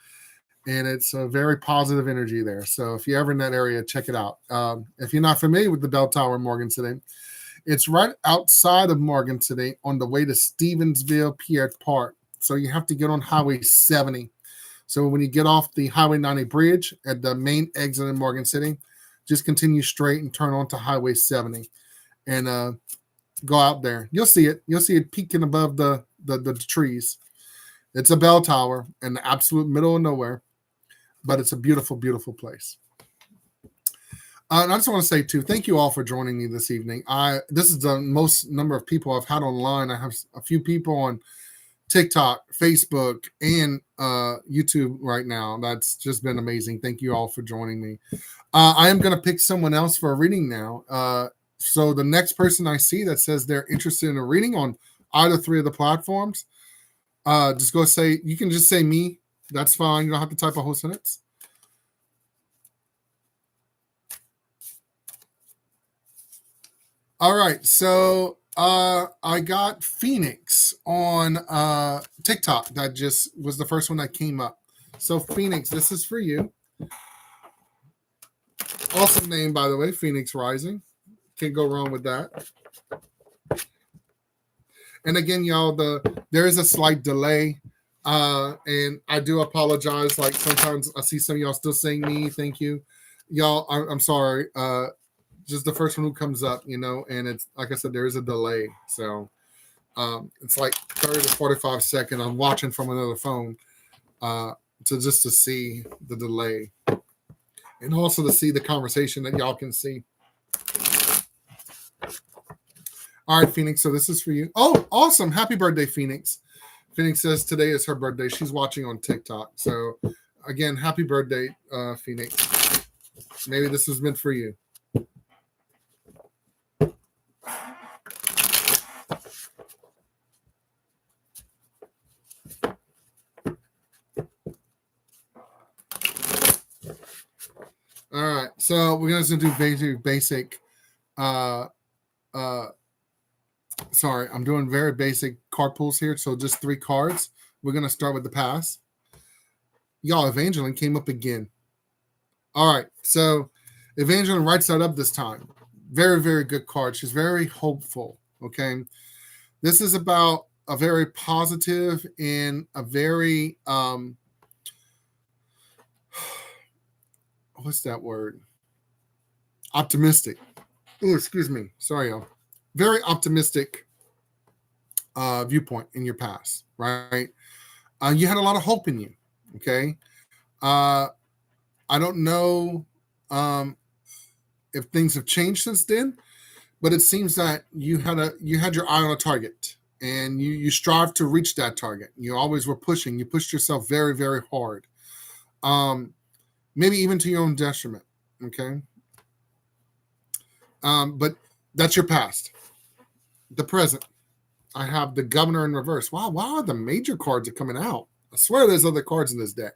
it's a very positive energy there. So if you're ever in that area, check it out. If you're not familiar with the bell tower in Morgan City, it's right outside of Morgan City on the way to Stevensville Pierre Park. So you have to get on Highway 70. So when you get off the Highway 90 bridge at the main exit in Morgan City, just continue straight and turn onto Highway 70, and go out there. You'll see it. You'll see it peeking above the trees. It's a bell tower in the absolute middle of nowhere, but it's a beautiful, beautiful place. And I just want to say too, thank you all for joining me this evening. This is the most number of people I've had online. I have a few people on TikTok, Facebook, and YouTube right now. That's just been amazing. Thank you all for joining me. I am going to pick someone else for a reading now. So the next person I see that says they're interested in a reading on either three of the platforms, just go say, you can just say me. That's fine. You don't have to type a whole sentence. All right. So I got Phoenix on TikTok. That just was the first one that came up. So Phoenix, this is for you. Awesome name, by the way, Phoenix Rising. Can't go wrong with that. And again, y'all, there is a slight delay. And I do apologize. Like sometimes I see some of y'all still saying me. Thank you. Y'all, I'm sorry. Just the first one who comes up, and it's like I said, there is a delay. So it's like 30 to 45 seconds. I'm watching from another phone to see the delay. And also to see the conversation that y'all can see. All right, Phoenix. So this is for you. Oh, awesome. Happy birthday, Phoenix. Phoenix says today is her birthday. She's watching on TikTok. So again, happy birthday, Phoenix. Maybe this was meant for you. All right. So we're going to do basic. Sorry, I'm doing very basic card pulls here. So just 3 cards. We're going to start with the pass. Y'all, Evangeline came up again. All right. So Evangeline writes that up this time. Very, very good card. She's very hopeful. Okay. This is about a very positive and a very, what's that word? Optimistic. Oh, excuse me. Sorry, y'all. Very optimistic viewpoint in your past, right? You had a lot of hope in you. Okay. I don't know if things have changed since then, but it seems that you had your eye on a target and you strive to reach that target. You always were pushing. You pushed yourself very, very hard. Maybe even to your own detriment. Okay. But that's your past. The present. I have the Governor in reverse. Wow, the major cards are coming out. I swear there's other cards in this deck.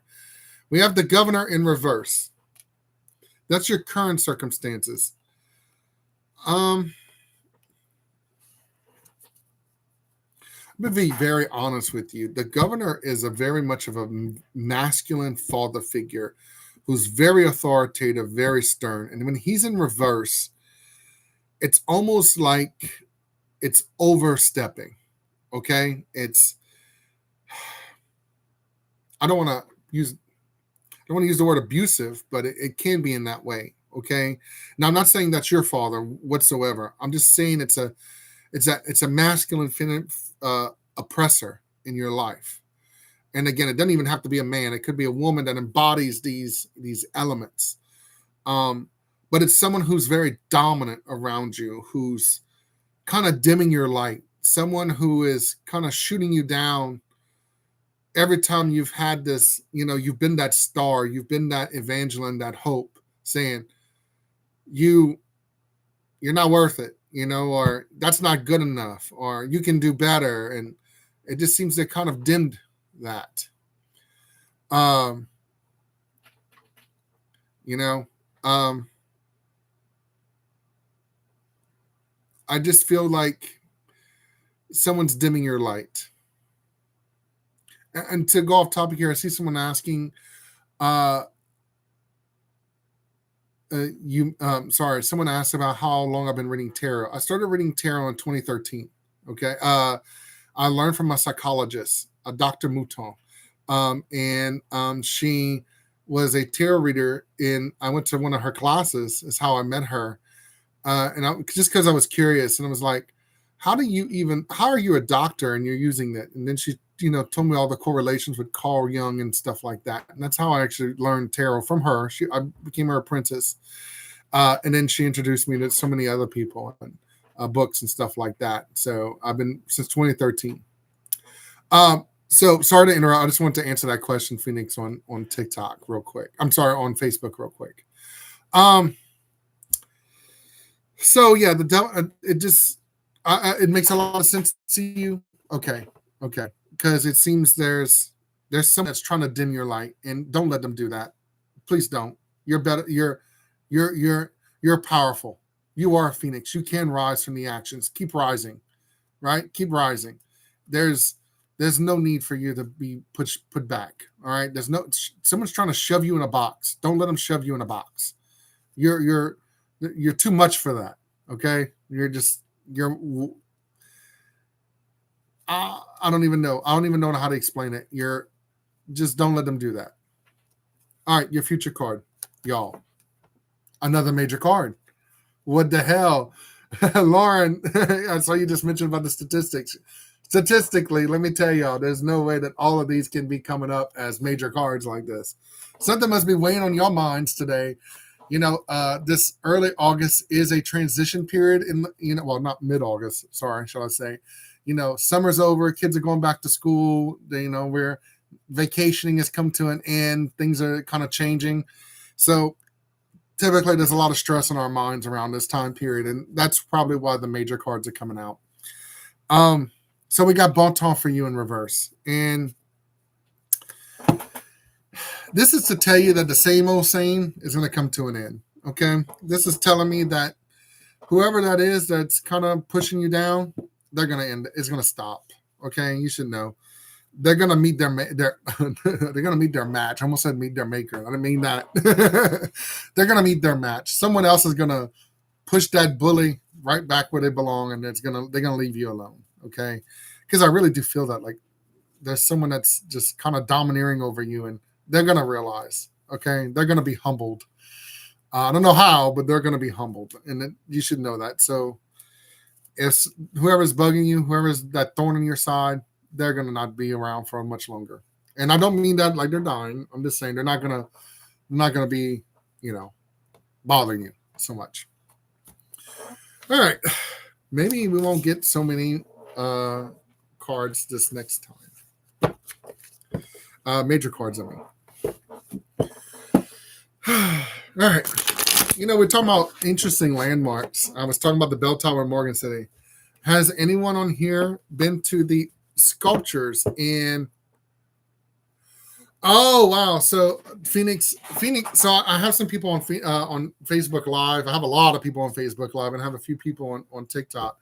We have the Governor in reverse. That's your current circumstances. I'm going to be very honest with you. The Governor is a very much of a masculine father figure who's very authoritative, very stern. And when he's in reverse, it's almost like it's overstepping. Okay? I don't want to use the word abusive, but it can be in that way. Okay. Now I'm not saying that's your father whatsoever. I'm just saying it's a masculine oppressor in your life. And again, it doesn't even have to be a man. It could be a woman that embodies these elements. But it's someone who's very dominant around you, who's kind of dimming your light, someone who is kind of shooting you down every time you've had this, you've been that star, you've been that Evangeline, that hope, saying you're not worth it, or that's not good enough, or you can do better. And it just seems they kind of dimmed that. I just feel like someone's dimming your light. And to go off topic here, I see someone asking, someone asked about how long I've been reading tarot. I started reading tarot in 2013. Okay. I learned from a psychologist, Dr. Mouton. And she was a tarot reader I went to one of her classes is how I met her. Just because I was curious, and I was like, how are you a doctor and you're using that? And then she, told me all the correlations with Carl Jung and stuff like that. And that's how I actually learned tarot from her. I became her apprentice. And then she introduced me to so many other people and books and stuff like that. So I've been since 2013. So sorry to interrupt. I just want to answer that question, Phoenix, on TikTok real quick. I'm sorry, on Facebook real quick. Um, so yeah, the devil. It just it makes a lot of sense to you. Okay, okay, because it seems there's someone that's trying to dim your light, and don't let them do that. Please don't. You're better. You're powerful. You are a phoenix. You can rise from the actions. Keep rising, right? Keep rising. There's there's no need for you to be put back. All right. There's no someone's trying to shove you in a box. Don't let them shove you in a box. You're you're you're too much for that. Okay. You're I don't even know. I don't even know how to explain it. You're just don't let them do that. All right, your future card, y'all. Another major card. What the hell? Lauren, I saw you just mentioned about the statistics. Statistically, let me tell y'all, there's no way that all of these can be coming up as major cards like this. Something must be weighing on your minds today. This early August is a transition period well, not mid-August, sorry, shall I say. Summer's over, kids are going back to school. We're vacationing has come to an end. Things are kind of changing. So typically there's a lot of stress in our minds around this time period, and that's probably why the major cards are coming out. So we got Bon Temps for you in reverse. And this is to tell you that the same old same is going to come to an end. Okay. This is telling me that whoever that is that's kind of pushing you down, they're going to end. It's going to stop. Okay. You should know. They're going to meet their they're going to meet their match. I almost said meet their maker. I didn't mean that. They're going to meet their match. Someone else is going to push that bully right back where they belong, and they're going to leave you alone. Okay. Because I really do feel that like there's someone that's just kind of domineering over you, and they're going to realize, okay, they're going to be humbled. I don't know how, but they're going to be humbled, and you should know that. So if whoever's bugging you, whoever's that thorn in your side, they're going to not be around for much longer. And I don't mean that like they're dying. I'm just saying they're not going to be, bothering you so much. All right. Maybe we won't get so many cards this next time. Major cards, I mean. All right. We're talking about interesting landmarks. I was talking about the bell tower in Morgan City. Has anyone on here been to the sculptures in? Oh wow! So Phoenix. So I have some people on Facebook Live. I have a lot of people on Facebook Live, and I have a few people on TikTok.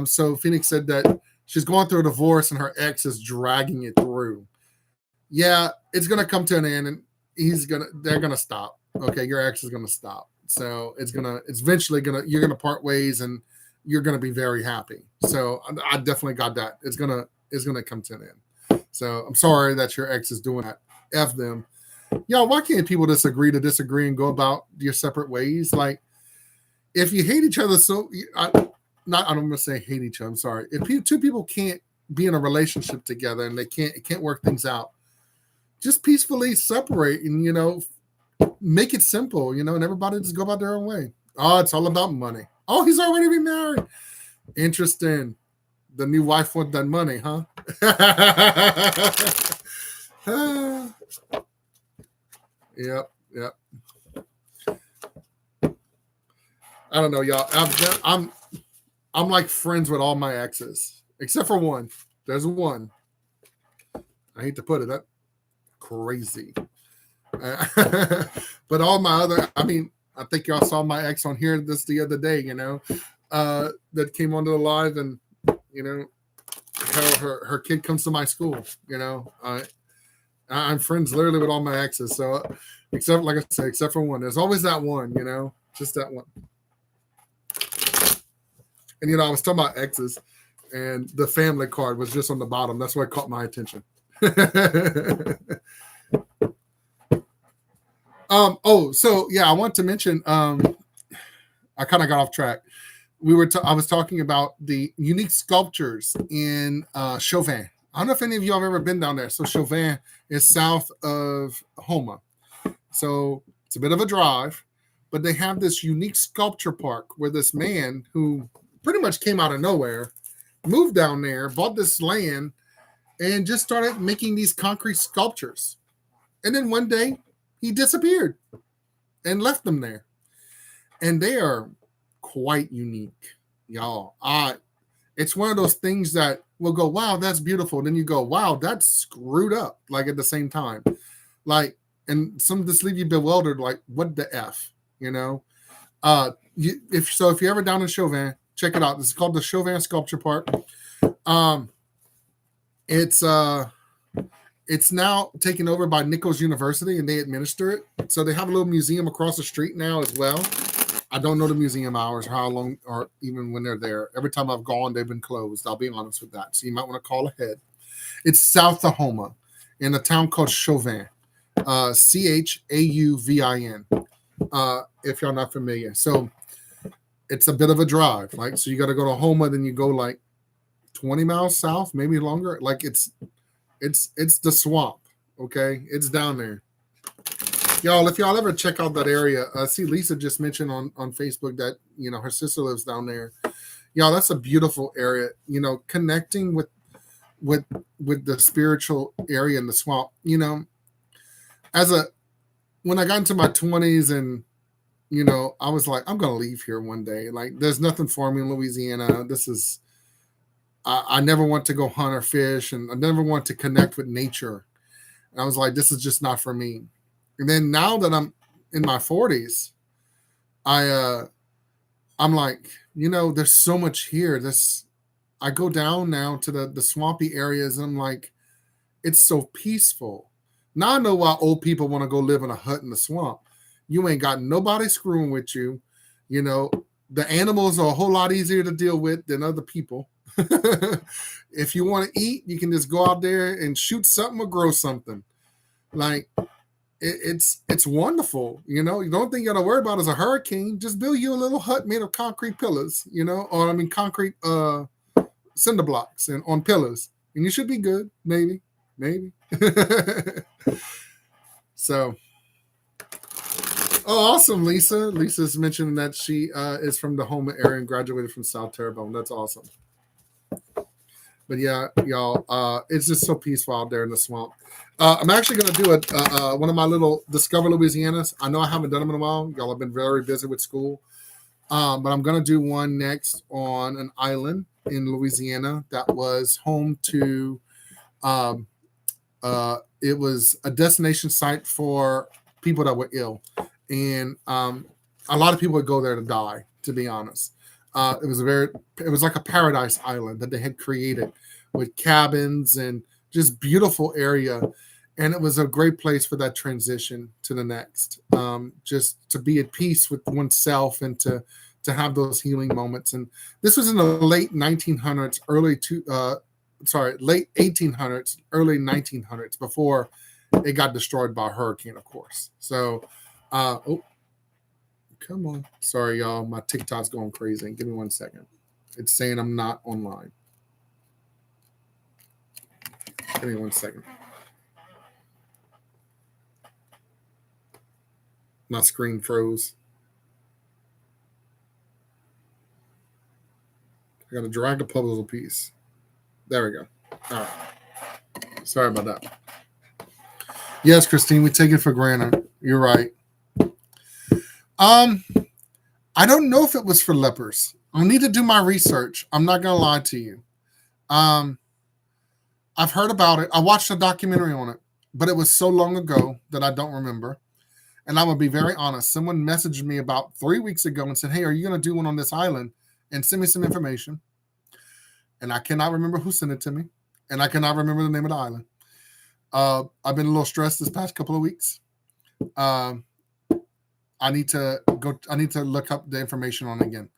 So Phoenix said that she's going through a divorce, and her ex is dragging it through. Yeah, it's gonna come to an end, and they're gonna stop. Okay, your ex is gonna stop. So it's eventually you're gonna part ways, and you're gonna be very happy. So I definitely got that. It's gonna come to an end. So I'm sorry that your ex is doing that. F them. Y'all, why can't people just agree to disagree and go about your separate ways? Like, if you hate each other, I don't want to say hate each other. I'm sorry. If two people can't be in a relationship together and it can't work things out, just peacefully separate and make it simple, and everybody just go about their own way. Oh, it's all about money. Oh, he's already been married. Interesting. The new wife wants that money, huh? Yep. I don't know, y'all. I'm like friends with all my exes, except for one. There's one. I hate to put it, that crazy. But all my other, I think y'all saw my ex on here the other day, that came onto the live, and her kid comes to my school. I'm friends literally with all my exes. So except, like I said, except for one, there's always that one. Just that one. And I was talking about exes, and the family card was just on the bottom. That's what caught my attention. So yeah, I want to mention. I kind of got off track. I was talking about the unique sculptures in Chauvin. I don't know if any of you have ever been down there. So Chauvin is south of Houma. So it's a bit of a drive, but they have this unique sculpture park where this man who pretty much came out of nowhere moved down there, bought this land, and just started making these concrete sculptures. And then one day he disappeared and left them there. And they are quite unique, y'all. It's one of those things that will go, wow, that's beautiful. Then you go, wow, that's screwed up. Like at the same time, like, and some of this leave you bewildered. Like, what the f, you know? If you're ever down in Chauvin, check it out. This is called the Chauvin Sculpture Park. It's now taken over by Nichols University, and they administer it. So they have a little museum across the street now as well. I don't know the museum hours or how long, or even when they're there. Every time I've gone, they've been closed. I'll be honest with that. So you might want to call ahead. It's south of Houma in a town called Chauvin, Chauvin. If y'all not familiar, so it's a bit of a drive. Like, so you got to go to Houma, then you go like 20 miles south, maybe longer. Like it's the swamp. Okay, it's down there. Y'all, if y'all ever check out that area, see Lisa just mentioned on Facebook that, you know, her sister lives down there. Y'all, that's a beautiful area, you know, connecting with the spiritual area in the swamp. You know, when I got into my 20s, and, you know, I was like, I'm going to leave here one day. Like, there's nothing for me in Louisiana. I never want to go hunt or fish, and I never want to connect with nature. And I was like, this is just not for me. And then now that I'm in my 40s, I'm like, you know, there's so much here. I go down now to the swampy areas, and I'm like, it's so peaceful. Now I know why old people want to go live in a hut in the swamp. You ain't got nobody screwing with you. You know, the animals are a whole lot easier to deal with than other people. If you want to eat, you can just go out there and shoot something or grow something. Like, it's wonderful, you know. The only thing you got to worry about is a hurricane. Just build you a little hut made of concrete pillars, you know, or concrete cinder blocks and on pillars, and you should be good. Maybe. So, oh, awesome, Lisa. Lisa's mentioned that she is from the Houma area and graduated from South Terrebonne. That's awesome. But yeah, y'all, it's just so peaceful out there in the swamp. I'm actually going to do one of my little Discover Louisianas. I know I haven't done them in a while. Y'all have been very busy with school. But I'm going to do one next on an island in Louisiana that was home to, it was a destination site for people that were ill. And a lot of people would go there to die, to be honest. It was like a paradise island that they had created with cabins and just beautiful area. And it was a great place for that transition to the next, just to be at peace with oneself and to have those healing moments. And this was in the late 1900s, late 1800s, early 1900s, before it got destroyed by a hurricane, of course. So, come on. Sorry, y'all. My TikTok's going crazy. Give me 1 second. It's saying I'm not online. Give me 1 second. My screen froze. I got to drag a puzzle piece. There we go. All right. Sorry about that. Yes, Christine, we take it for granted. You're right. I don't know if it was for lepers. I'll need to do my research. I'm not going to lie to you. I've heard about it. I watched a documentary on it, but it was so long ago that I don't remember. And I'm going to be very honest. Someone messaged me about 3 weeks ago and said, hey, are you going to do one on this island? And send me some information. And I cannot remember who sent it to me. And I cannot remember the name of the island. I've been a little stressed this past couple of weeks. I need to look up the information on it again.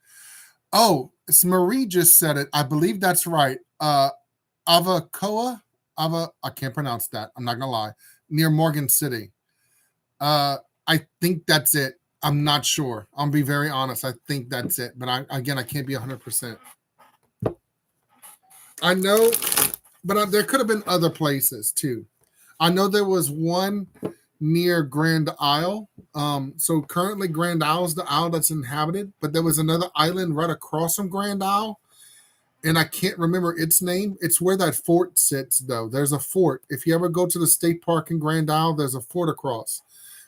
Oh, it's Marie just said it. I believe that's right. Avacoa. I can't pronounce that. I'm not going to lie. Near Morgan City. I think that's it. I'm not sure. I'll be very honest. I think that's it. But I can't be 100%. I know, but there could have been other places too. I know there was one near Grand Isle. So currently Grand Isle is the isle that's inhabited, but there was another island right across from Grand Isle. and I can't remember its name. It's where that fort sits, though. There's a fort. If you ever go to the state park in Grand Isle, there's a fort across.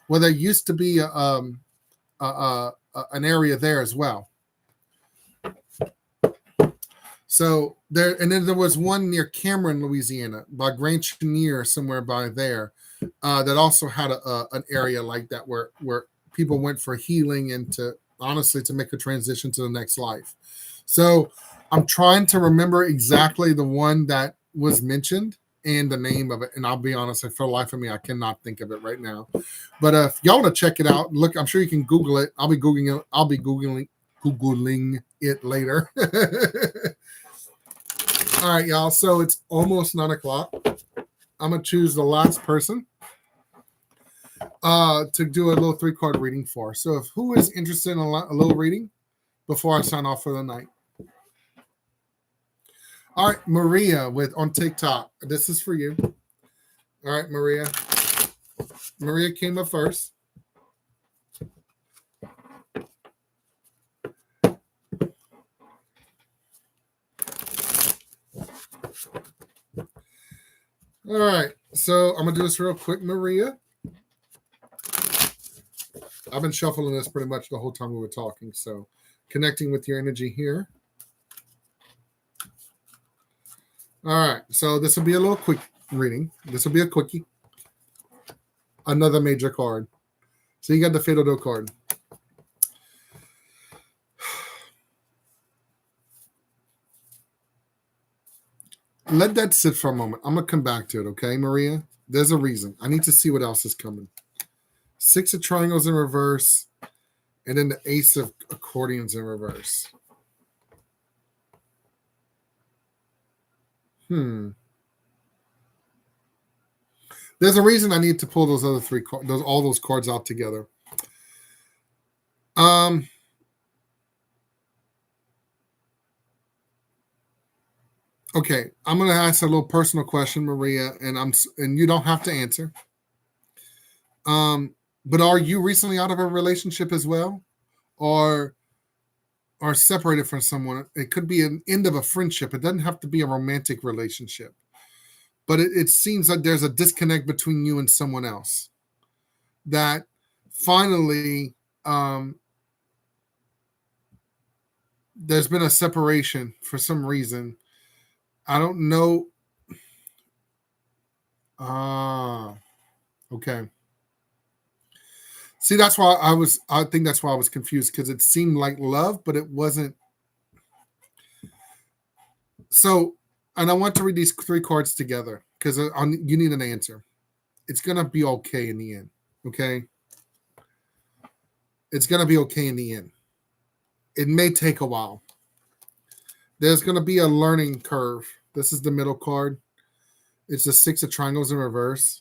Well, there used to be an area there as well. So there, and then there was one near Cameron, Louisiana, by Grand Chenier, somewhere by there, that also had an area like that where people went for healing and to honestly to make a transition to the next life. So I'm trying to remember exactly the one that was mentioned and the name of it. And I'll be honest, for the life of me, I cannot think of it right now. But if y'all want to check it out, look, I'm sure you can Google it. I'll be Googling it. I'll be Googling it later. All right, y'all. So it's almost 9:00. I'm gonna choose the last person to do a little 3-card reading for. So if who is interested in a little reading before I sign off for the night? All right, Maria on TikTok. This is for you. All right, Maria. Maria came up first. All right, so I'm gonna do this real quick, Maria. I've been shuffling this pretty much the whole time we were talking, so connecting with your energy here. All right, so this will be a little quick reading. This will be a quickie. Another major card. So you got the Fatal Doe card. Let that sit for a moment. I'm going to come back to it, okay, Maria? There's a reason. I need to see what else is coming. 6 of triangles in reverse, and then the Ace of accordions in reverse. There's a reason I need to pull those other 3 cards, all those cards out together. Okay, I'm going to ask a little personal question, Maria, and you don't have to answer. But are you recently out of a relationship as well, or are separated from someone? It could be an end of a friendship. It doesn't have to be a romantic relationship, but it seems like there's a disconnect between you and someone else. That finally, there's been a separation for some reason. I don't know. Okay. See, that's why I think that's why I was confused, because it seemed like love, but it wasn't. So, and I want to read these 3 cards together because you need an answer. It's going to be okay in the end. Okay. It's going to be okay in the end. It may take a while. There's going to be a learning curve. This is the middle card. It's the 6 of triangles in reverse.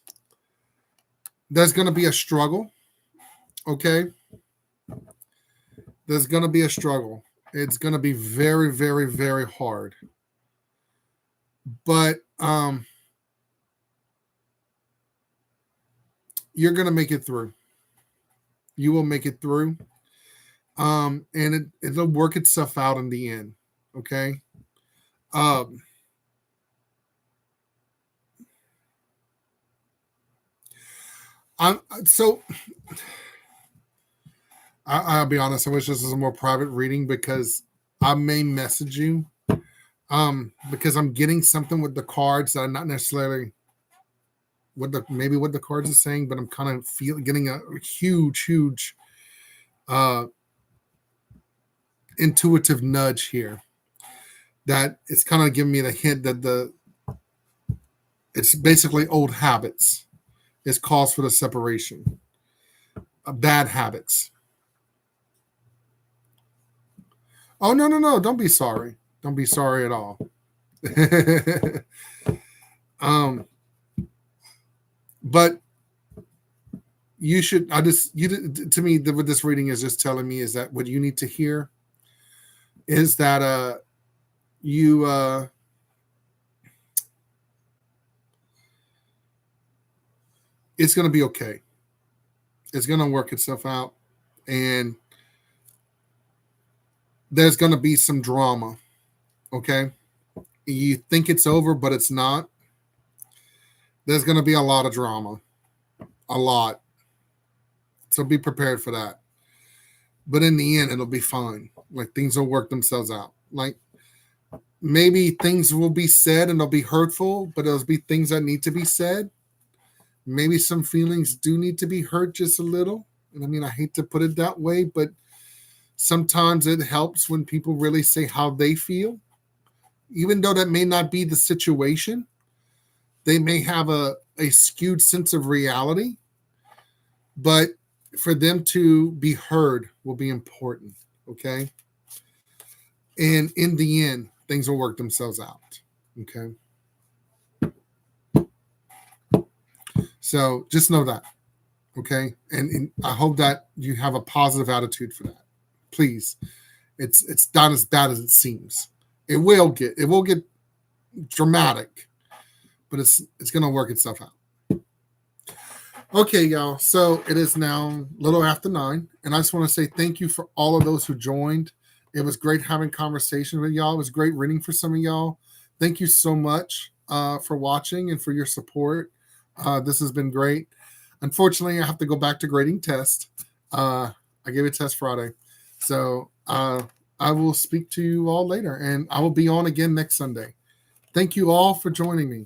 There's going to be a struggle. Okay. There's going to be a struggle. It's going to be very, very, very hard. But you're going to make it through. You will make it through. And it'll work itself out in the end. Okay. I'll be honest. I wish this was a more private reading because I may message you. Because I'm getting something with the cards that I'm not necessarily what the cards are saying, but I'm kind of getting a huge intuitive nudge here that it's kind of giving me the hint that it's basically old habits is cause for the separation, bad habits. Oh no! Don't be sorry. Don't be sorry at all. But you should. To me, what this reading is just telling me is that what you need to hear is that it's going to be okay. It's going to work itself out, and there's going to be some drama. Okay. you think it's over, but it's not, there's going to be a lot of drama. A lot. So be prepared for that. But in the end, it'll be fine. Like things will work themselves out. Like maybe things will be said and they'll be hurtful, but there'll be things that need to be said. Maybe some feelings do need to be hurt just a little. And I mean, I hate to put it that way, but sometimes it helps when people really say how they feel. Even though that may not be the situation, they may have a skewed sense of reality. But for them to be heard will be important. Okay. And in the end, things will work themselves out. Okay. So just know that. Okay. And I hope that you have a positive attitude for that. Please. It's not as bad as it seems. It will get dramatic, but it's gonna work itself out. Okay, y'all. So it is now a little after 9, and I just want to say thank you for all of those who joined. It was great having conversation with y'all. It was great reading for some of y'all. Thank you so much for watching and for your support. This has been great. Unfortunately, I have to go back to grading test. I gave a test Friday. So I will speak to you all later, and I will be on again next Sunday. Thank you all for joining me.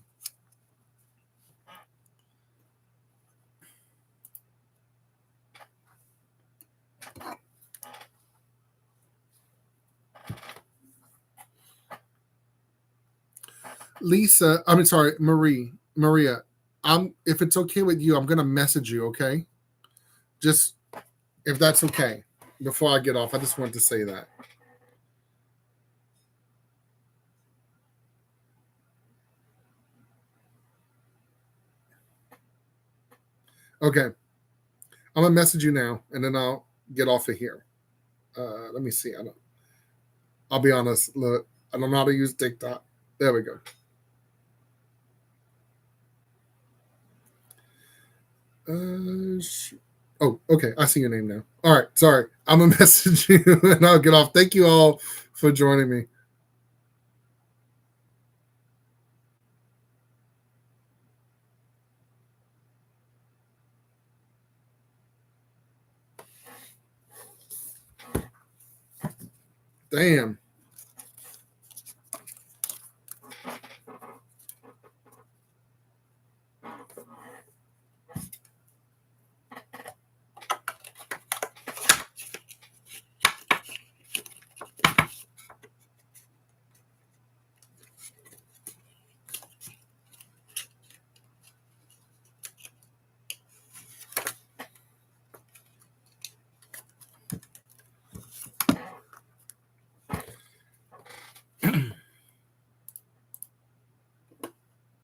Lisa, I mean, sorry, Maria, if it's okay with you, I'm going to message you, okay? Just if that's okay. Before I get off, I just wanted to say that. Okay. I'm going to message you now, and then I'll get off of here. Let me see. I'll be honest. Look, I don't know how to use TikTok. There we go. Oh, okay. I see your name now. All right. Sorry. I'm going to message you, and I'll get off. Thank you all for joining me. Damn.